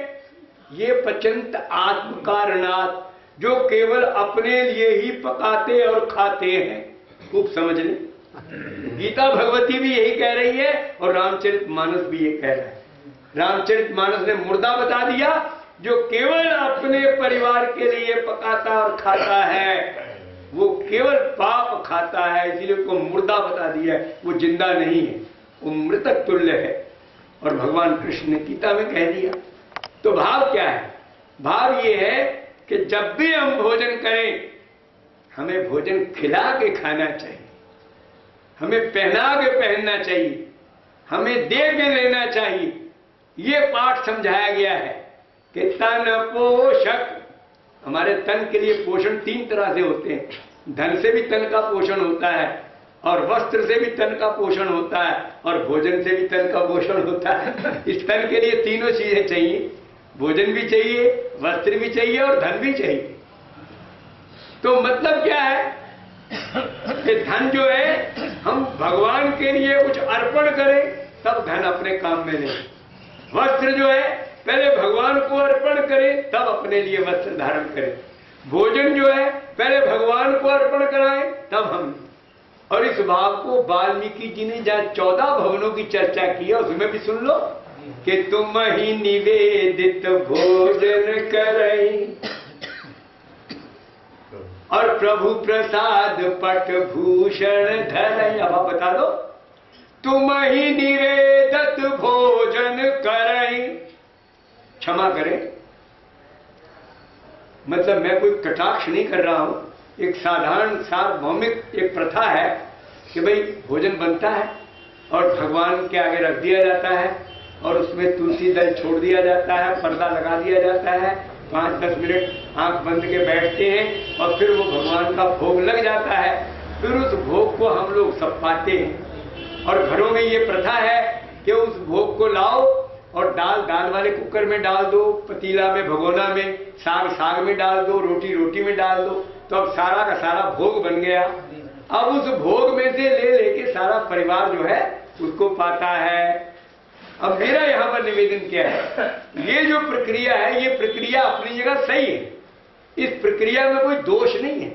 ये पचंत आत्म कारणात, जो केवल अपने लिए ही पकाते और खाते हैं। खूब समझ लें, गीता भगवती भी यही कह रही है और रामचरितमानस भी ये कह रहा है। रामचरितमानस ने मुर्दा बता दिया, जो केवल अपने परिवार के लिए पकाता और खाता है वो केवल पाप खाता है, इसलिए उसको मुर्दा बता दिया है, वो जिंदा नहीं है, वो मृतक तुल्य है। और भगवान कृष्ण ने गीता में कह दिया। तो भाव क्या है? भाव ये है कि जब भी हम भोजन करें हमें भोजन खिला के खाना चाहिए, हमें पहना के पहनना चाहिए, हमें दे के लेना चाहिए। ये पाठ समझाया गया है कि तन पोषक, हमारे तन के लिए पोषण 3 तरह से होते हैं। धन से भी तन का पोषण होता है, और वस्त्र से भी तन का पोषण होता है, और भोजन से भी तन का पोषण होता है। इस तन के लिए तीनों चीजें चाहिए, भोजन भी चाहिए, वस्त्र भी चाहिए और धन भी चाहिए। तो मतलब क्या है कि धन जो है हम भगवान के लिए कुछ अर्पण करें तब धन अपने काम में लें, वस्त्र जो है पहले भगवान को अर्पण करें तब अपने लिए वस्त्र धारण करें, भोजन जो है पहले भगवान को अर्पण कराएं तब हम। और इस भाव को वाल्मीकि जी ने जहां 14 भवनों की चर्चा की है उसमें भी सुन लो कि तुम ही निवेदित भोजन करई और प्रभु प्रसाद पट भूषण धरई। अब आप बता दो, तुम ही निवेदित भोजन करई, क्षमा करें, मतलब मैं कोई कटाक्ष नहीं कर रहा हूं, एक साधारण सार्वभौमिक एक प्रथा है कि भाई भोजन बनता है और भगवान के आगे रख दिया जाता है और उसमें तुलसी दल छोड़ दिया जाता है, पर्दा लगा दिया जाता है 5-10 मिनट आंख बंद के बैठते हैं और फिर वो भगवान का भोग लग जाता है। फिर उस भोग को हम लोग सब पाते हैं। और घरों में ये प्रथा है कि उस भोग को लाओ और दाल वाले कुकर में डाल दो, पतीला में, भगोना में, साग में डाल दो, रोटी में डाल दो, तो अब सारा का सारा भोग बन गया। अब उस भोग में से ले लेके सारा परिवार जो है उसको पाता है। अब मेरा यहाँ पर निवेदन क्या है, ये जो प्रक्रिया है ये प्रक्रिया अपनी जगह सही है, इस प्रक्रिया में कोई दोष नहीं है,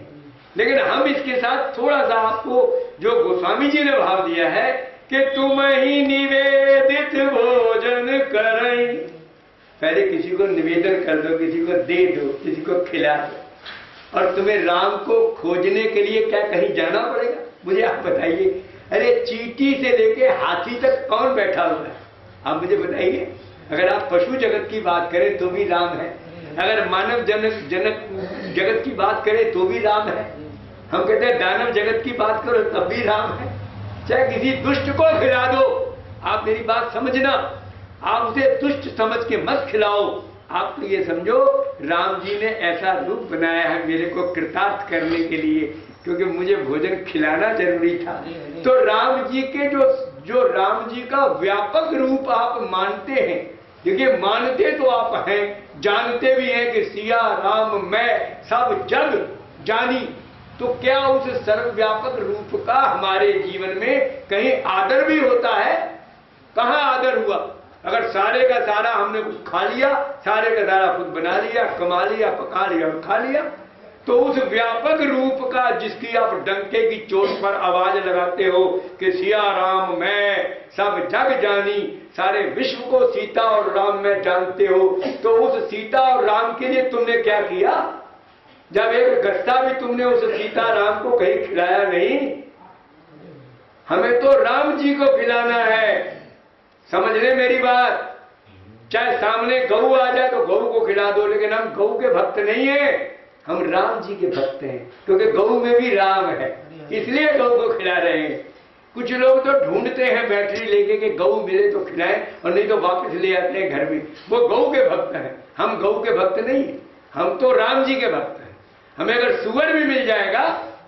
लेकिन हम इसके साथ थोड़ा सा आपको जो गोस्वामी जी ने भाव दिया है कि तुम ही निवेदित भोजन करें, पहले किसी को निवेदन कर दो, किसी को दे दो, किसी को खिला दो। और तुम्हें राम को खोजने के लिए क्या कहीं जाना पड़ेगा? मुझे आप बताइए, अरे चींटी से लेके हाथी तक कौन बैठा हुआ है? आप मुझे बताइए। अगर आप पशु जगत की बात करें तो भी राम है, अगर मानव जनक जगत की बात करें तो भी राम है, हम कहते हैं दानव जगत की बात करो तब भी राम है। चाहे किसी दुष्ट को खिला दो, आप मेरी बात समझना, आप उसे दुष्ट समझ के मत खिलाओ, आप तो ये समझो राम जी ने ऐसा रूप बनाया है मेरे को कृतार्थ करने के लिए, क्योंकि मुझे भोजन खिलाना जरूरी था। तो राम जी के जो राम जी का व्यापक रूप आप मानते हैं, देखिए मानते तो आप हैं, जानते भी हैं कि सिया राम मैं सब जग जानी, तो क्या उस सर्वव्यापक रूप का हमारे जीवन में कहीं आदर भी होता है? कहाँ आदर हुआ? अगर सारे का सारा हमने कुछ खा लिया, सारे का सारा खुद बना लिया, कमा लिया, पका लिया और खा लिया, तो उस व्यापक रूप का जिसकी आप डंके की चोट पर आवाज लगाते हो कि सिया राम मैं सब जग जानी, सारे विश्व को सीता और राम में जानते हो, तो उस सीता और राम के लिए तुमने क्या किया? जब एक गस्ता भी तुमने उस सीता राम को कहीं खिलाया नहीं। हमें तो राम जी को खिलाना है, समझ ले मेरी बात। चाहे सामने गऊ आ जाए तो गऊ को खिला दो, लेकिन हम गऊ के भक्त नहीं है, हम राम जी के भक्त हैं, क्योंकि गऊ में भी राम है, इसलिए गऊ को खिला रहे हैं। कुछ लोग तो ढूंढते हैं बैटरी लेके कि गऊ मिले तो खिलाएं, और नहीं तो वापस ले आते हैं घर में, वो गऊ के भक्त हैं। हम गऊ के भक्त नहीं, हम तो राम जी के भक्त हैं। हमें अगर सुअर भी मिल जाएगा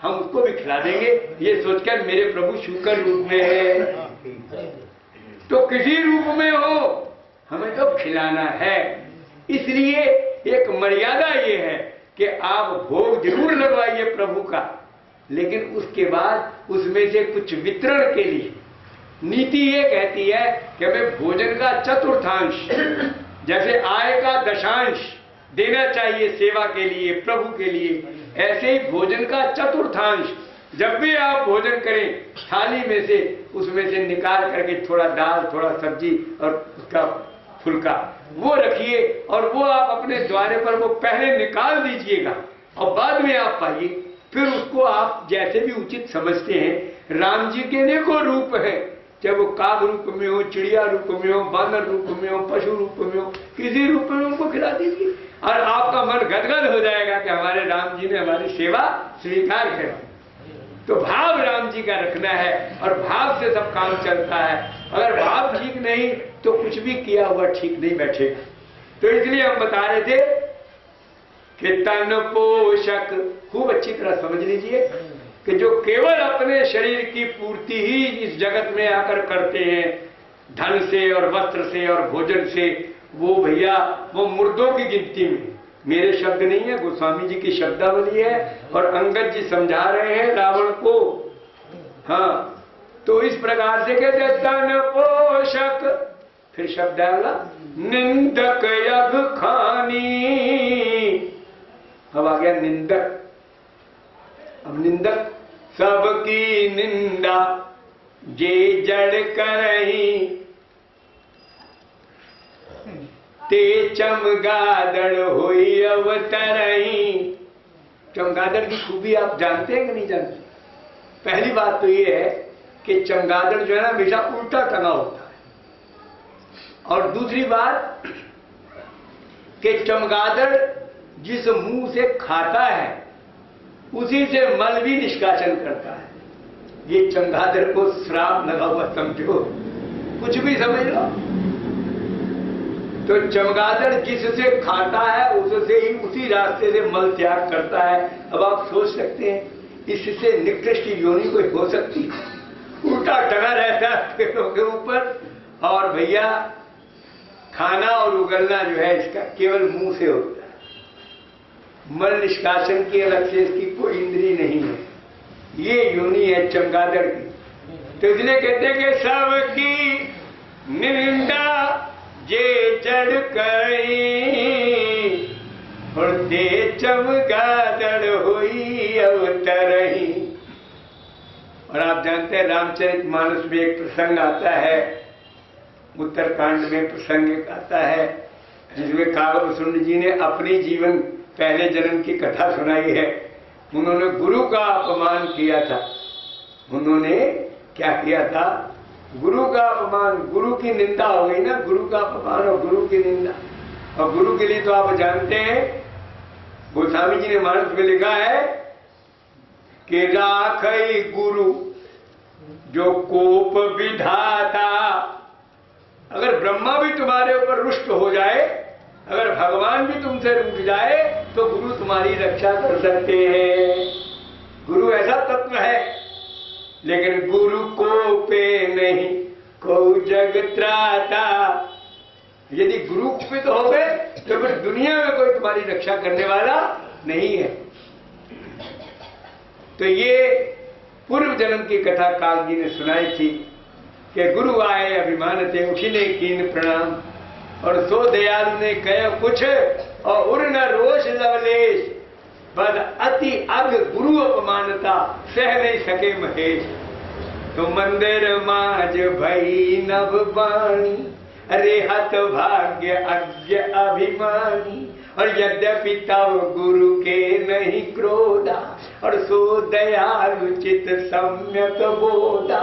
हम उसको भी खिला देंगे, ये सोचकर मेरे प्रभु शुक्र रूप में है, तो किसी रूप में हो हमें तो खिलाना है। इसलिए एक मर्यादा ये है कि आप भोग जरूर लगवाइए प्रभु का, लेकिन उसके बाद उसमें से कुछ वितरण के लिए नीति ये कहती है कि हमें भोजन का चतुर्थांश, जैसे आय का दशांश देना चाहिए सेवा के लिए, प्रभु के लिए, ऐसे ही भोजन का चतुर्थांश जब भी आप भोजन करें, थाली में से उसमें से निकाल करके थोड़ा दाल, थोड़ा सब्जी और उसका फुल्का वो रखिए, और वो आप अपने द्वारे पर वो पहले निकाल दीजिएगा और बाद में आप पाइए। फिर उसको आप जैसे भी उचित समझते हैं, राम जी के अनेकों रूप हैं, चाहे वो काग रूप में हो, चिड़िया रूप में हो, बानर रूप में हो, पशु रूप में हो, किसी रूप में उनको खिला दीजिए और आपका मन गदगद हो जाएगा कि हमारे राम जी ने हमारी सेवा स्वीकार कर। तो भाव राम जी का रखना है और भाव से सब काम चलता है। अगर भाव ठीक नहीं तो कुछ भी किया हुआ ठीक नहीं बैठेगा। तो इसलिए हम बता रहे थे कि तन पोषक, खूब अच्छी तरह समझ लीजिए कि जो केवल अपने शरीर की पूर्ति ही इस जगत में आकर करते हैं, धन से और वस्त्र से और भोजन से, वो भैया वो मुर्दों की गिनती में, मेरे शब्द नहीं है, गोस्वामी जी की शब्दावली है और अंगद जी समझा रहे हैं रावण को। हाँ, तो इस प्रकार से कहते तन पोषक, फिर शब्द आया निंदक यज्ञ खानी, अब आ गया निंदक। अब निंदक सबकी निंदा जे जड़ करही, ते चमगादड़ होई अवतरही। चमगादड़ की खूबी आप जानते हैं कि नहीं जानते? पहली बात तो ये है कि चमगादड़ जो है ना हमेशा उल्टा टंगा होता है, और दूसरी बात कि चमगादड़ जिस मुंह से खाता है उसी से मल भी निष्कासन करता है। ये चमगादड़ को श्राप लगा हुआ समझो, कुछ भी समझ लो। तो चमगादड़ जिससे खाता है उससे ही उसी रास्ते से मल त्याग करता है। अब आप सोच सकते हैं इससे निकृष्ट योनि कोई हो सकती? उल्टा टंगा रहता है पेड़ों के ऊपर, और भैया खाना और उगलना जो है इसका केवल मुंह से होता है। मल निष्कासन की अलग से इसकी कोई इंद्री नहीं है। ये योनि है चमगादड़ की। तो इसलिए कहते हैं कि सबकी निंदा जे जड़ कई और दे चमगादड़ हुई अवतरही। और आप जानते हैं रामचरितमानस में एक प्रसंग आता है, उत्तरकांड में प्रसंग एक आता है जिसमें काव्यसुंड जी ने अपनी जीवन पहले जन्म की कथा सुनाई है। उन्होंने गुरु का अपमान किया था। उन्होंने क्या किया था? गुरु का अपमान, गुरु की निंदा हो गई ना, गुरु का अपमान और गुरु की निंदा। और गुरु के लिए तो आप जानते हैं गोस्वामी जी ने मानस में लिखा है कि राखई गुरु जो कोप विधाता। अगर ब्रह्मा भी तुम्हारे ऊपर रुष्ट हो जाए, अगर भगवान भी तुमसे रूठ जाए, तो गुरु तुम्हारी रक्षा कर सकते हैं। गुरु ऐसा तत्व है। लेकिन गुरु को पे नहीं को जग त्राता। यदि गुरु कुपित हो गए तो फिर दुनिया में कोई तुम्हारी रक्षा करने वाला नहीं है। तो ये पूर्व जन्म की कथा काल जी ने सुनाई थी कि गुरु आए अभिमानते उठिने कीन प्रणाम, और सो दयालु ने कह कुछ और उर न रोष लवलेश, बद अति अग गुरु अपमानता सह नहीं सके महेश। तो मंदिर माज भई नभ बाणी, अरे हत भाग्य अज्ञ अभिमानी। और यद्यपि तव गुरु के नहीं क्रोधा, और सो दयालु चित सम्यक बोधा।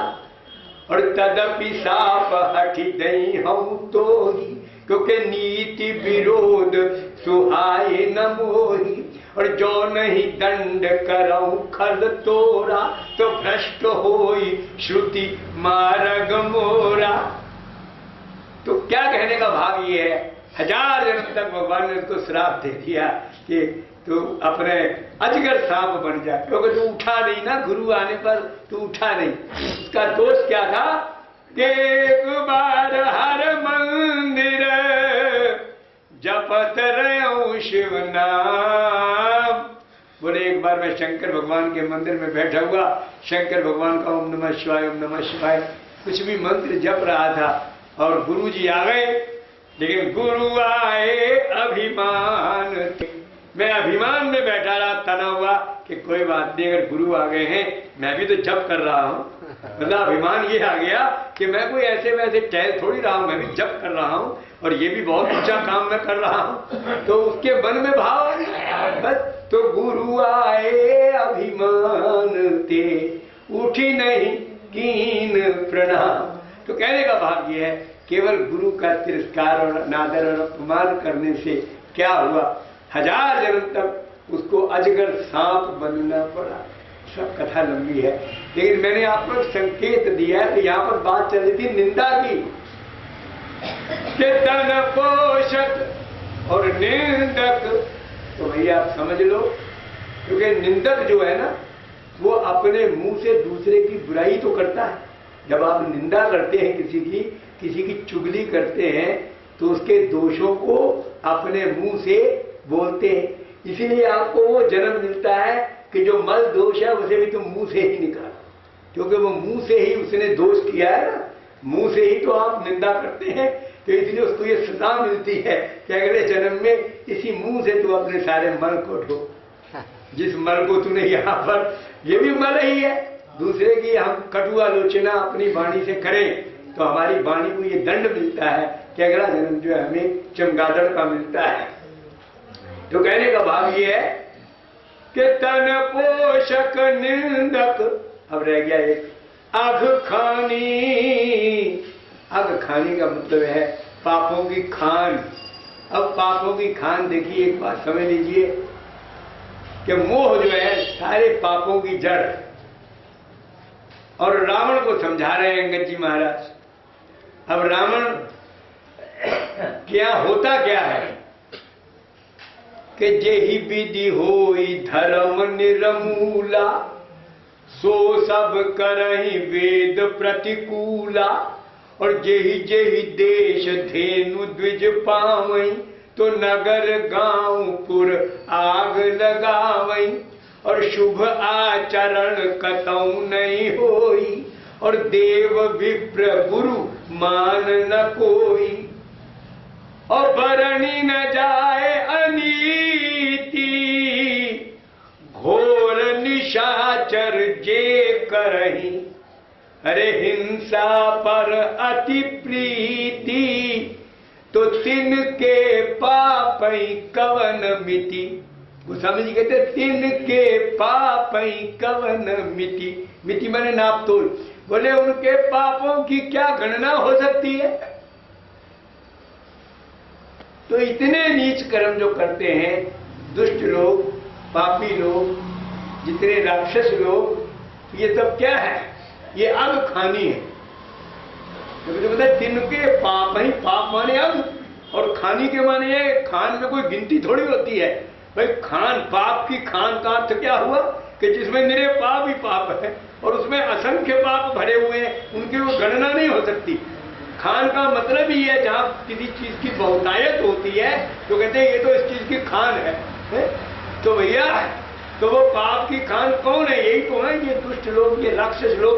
और तदपि साप हठि दई हम तो ही, क्योंकि नीति विरोध सुहाए न मोही। और जो नहीं दंड करऊं खल तोरा, तो भ्रष्ट होई श्रुति मार्ग मोरा। तो क्या कहने का भाव ये है, 1000 जन्म तक भगवान ने उसको श्राप दे दिया कि तू अपने अजगर सांप बन जा, क्योंकि तू उठा नहीं ना, गुरु आने पर तू उठा नहीं। उसका दोष क्या था कि एक बार हर मंदिर जपत रहो शिव नाम। बोले एक बार मैं शंकर भगवान के मंदिर में बैठा हुआ, शंकर भगवान का ओम नमः शिवाय ओम नमः शिवाय कुछ भी मंत्र जप रहा था, और गुरु जी आ गए। लेकिन गुरु आए अभिमान, मैं अभिमान में बैठा रहा, तना हुआ कि कोई बात नहीं, अगर गुरु आ गए हैं मैं भी तो जप कर रहा हूँ। मतलब अभिमान ये आ गया कि मैं कोई ऐसे वैसे टहल थोड़ी रहा हूँ, मैं भी जप कर रहा हूँ, और ये भी बहुत ऊंचा काम मैं कर रहा हूँ। तो उसके मन में भाव बस, तो गुरु आए अभिमान ते उठी नहीं कीन प्रणाम। तो कहने का भाव ये है, केवल गुरु का तिरस्कार और अनादर और अपमान करने से क्या हुआ, 1000 जन्म तक उसको अजगर सांप बनना पड़ा। सब कथा लंबी है, लेकिन मैंने आपको संकेत दिया है कि यहाँ पर बात चल रही थी निंदा की। तन पोषक और निंदक, तो भैया आप समझ लो, क्योंकि निंदक जो है ना वो अपने मुंह से दूसरे की बुराई तो करता है। जब आप निंदा करते हैं किसी की चुगली करते हैं, तो उसके दोषों को अपने मुंह से बोलते हैं। इसीलिए आपको वो जन्म मिलता है कि जो मल दोष है उसे भी तुम मुंह से ही निकालो, क्योंकि वो मुंह से ही उसने दोष किया है ना, मुंह से ही तो आप निंदा करते हैं। तो इसलिए उसको ये सजा मिलती है कि अगले जन्म में इसी मुंह से तू अपने सारे मल को ढो। जिस मल को तूने यहाँ पर, ये भी मल ही है, दूसरे की हम कटु आलोचना अपनी वाणी से करें तो हमारी वाणी को ये दंड मिलता है कि अगला जन्म जो है हमें चमगादड़ का मिलता है। तो कहने का भाव ये है कि तन पोषक निंदक। अब रह गया एक अघ खानी। अघ खानी का मतलब है पापों की खान। अब पापों की खान देखिए, एक बात समझ लीजिए कि मोह जो है सारे पापों की जड़। और रावण को समझा रहे हैं अंगद जी महाराज। अब रावण क्या होता क्या है कि जेहि विधि होई धर्म निर्मूला, सो सब करहि वेद प्रतिकूला। और जेहि जेहि देश धेनु द्विज पावई, तो नगर गांव पुर आग लगावई। और शुभ आचरण कतऊ नहीं होई, और देव विप्र गुरु मान न कोई। और बरनी न जाए अनीति, घोर निशाचर जे करही। अरे हिंसा पर अति प्रीति, तो तिनके पापई कवन मिति। गोस्वामी जी कहते तिनके पापई कवन मिति। मिति माने नाप तोल। बोले उनके पापों की क्या गणना हो सकती है। तो इतने नीच कर्म जो करते हैं दुष्ट लोग, पापी लोग, जितने राक्षस लोग, ये सब क्या है, ये अग खानी है। तो बोले तिनके पाप ही, पाप माने अग, और खानी के माने है, खान में कोई गिनती थोड़ी होती है भाई। खान, पाप की खान का अर्थ क्या हुआ कि जिसमें निरे पाप ही पाप है और उसमें असंख्य पाप भरे हुए हैं, उनकी वो गणना नहीं हो सकती। खान का मतलब ही है जहां किसी चीज की बहुतायत होती है तो कहते हैं ये तो इस चीज की खान है? तो भैया, तो वो पाप की खान कौन है? यही तो है ये दुष्ट लोग, ये राक्षस लोग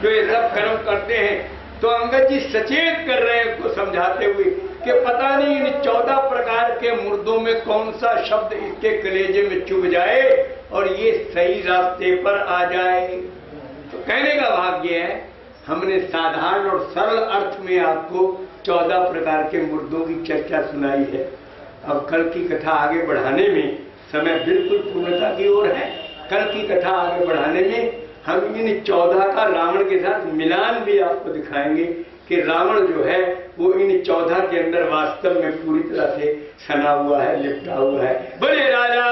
जो ये सब कर्म करते हैं। तो अंगद जी सचेत कर रहे हैं उसको समझाते हुए कि पता नहीं इन 14 प्रकार के मुर्दों में कौन सा शब्द इसके कलेजे में चुभ जाए और ये सही रास्ते पर आ जाए। तो कहने का भाव ये है, हमने साधारण और सरल अर्थ में आपको 14 प्रकार के मुर्दों की चर्चा सुनाई है। अब कल की कथा आगे बढ़ाने में समय बिल्कुल पूर्णता की ओर है। कल की कथा आगे बढ़ाने में हम इन 14 का रावण के साथ मिलान भी आपको दिखाएंगे कि रावण जो है वो इन 14 के अंदर वास्तव में पूरी तरह से सना हुआ है, लिपटा हुआ है। बोले राजा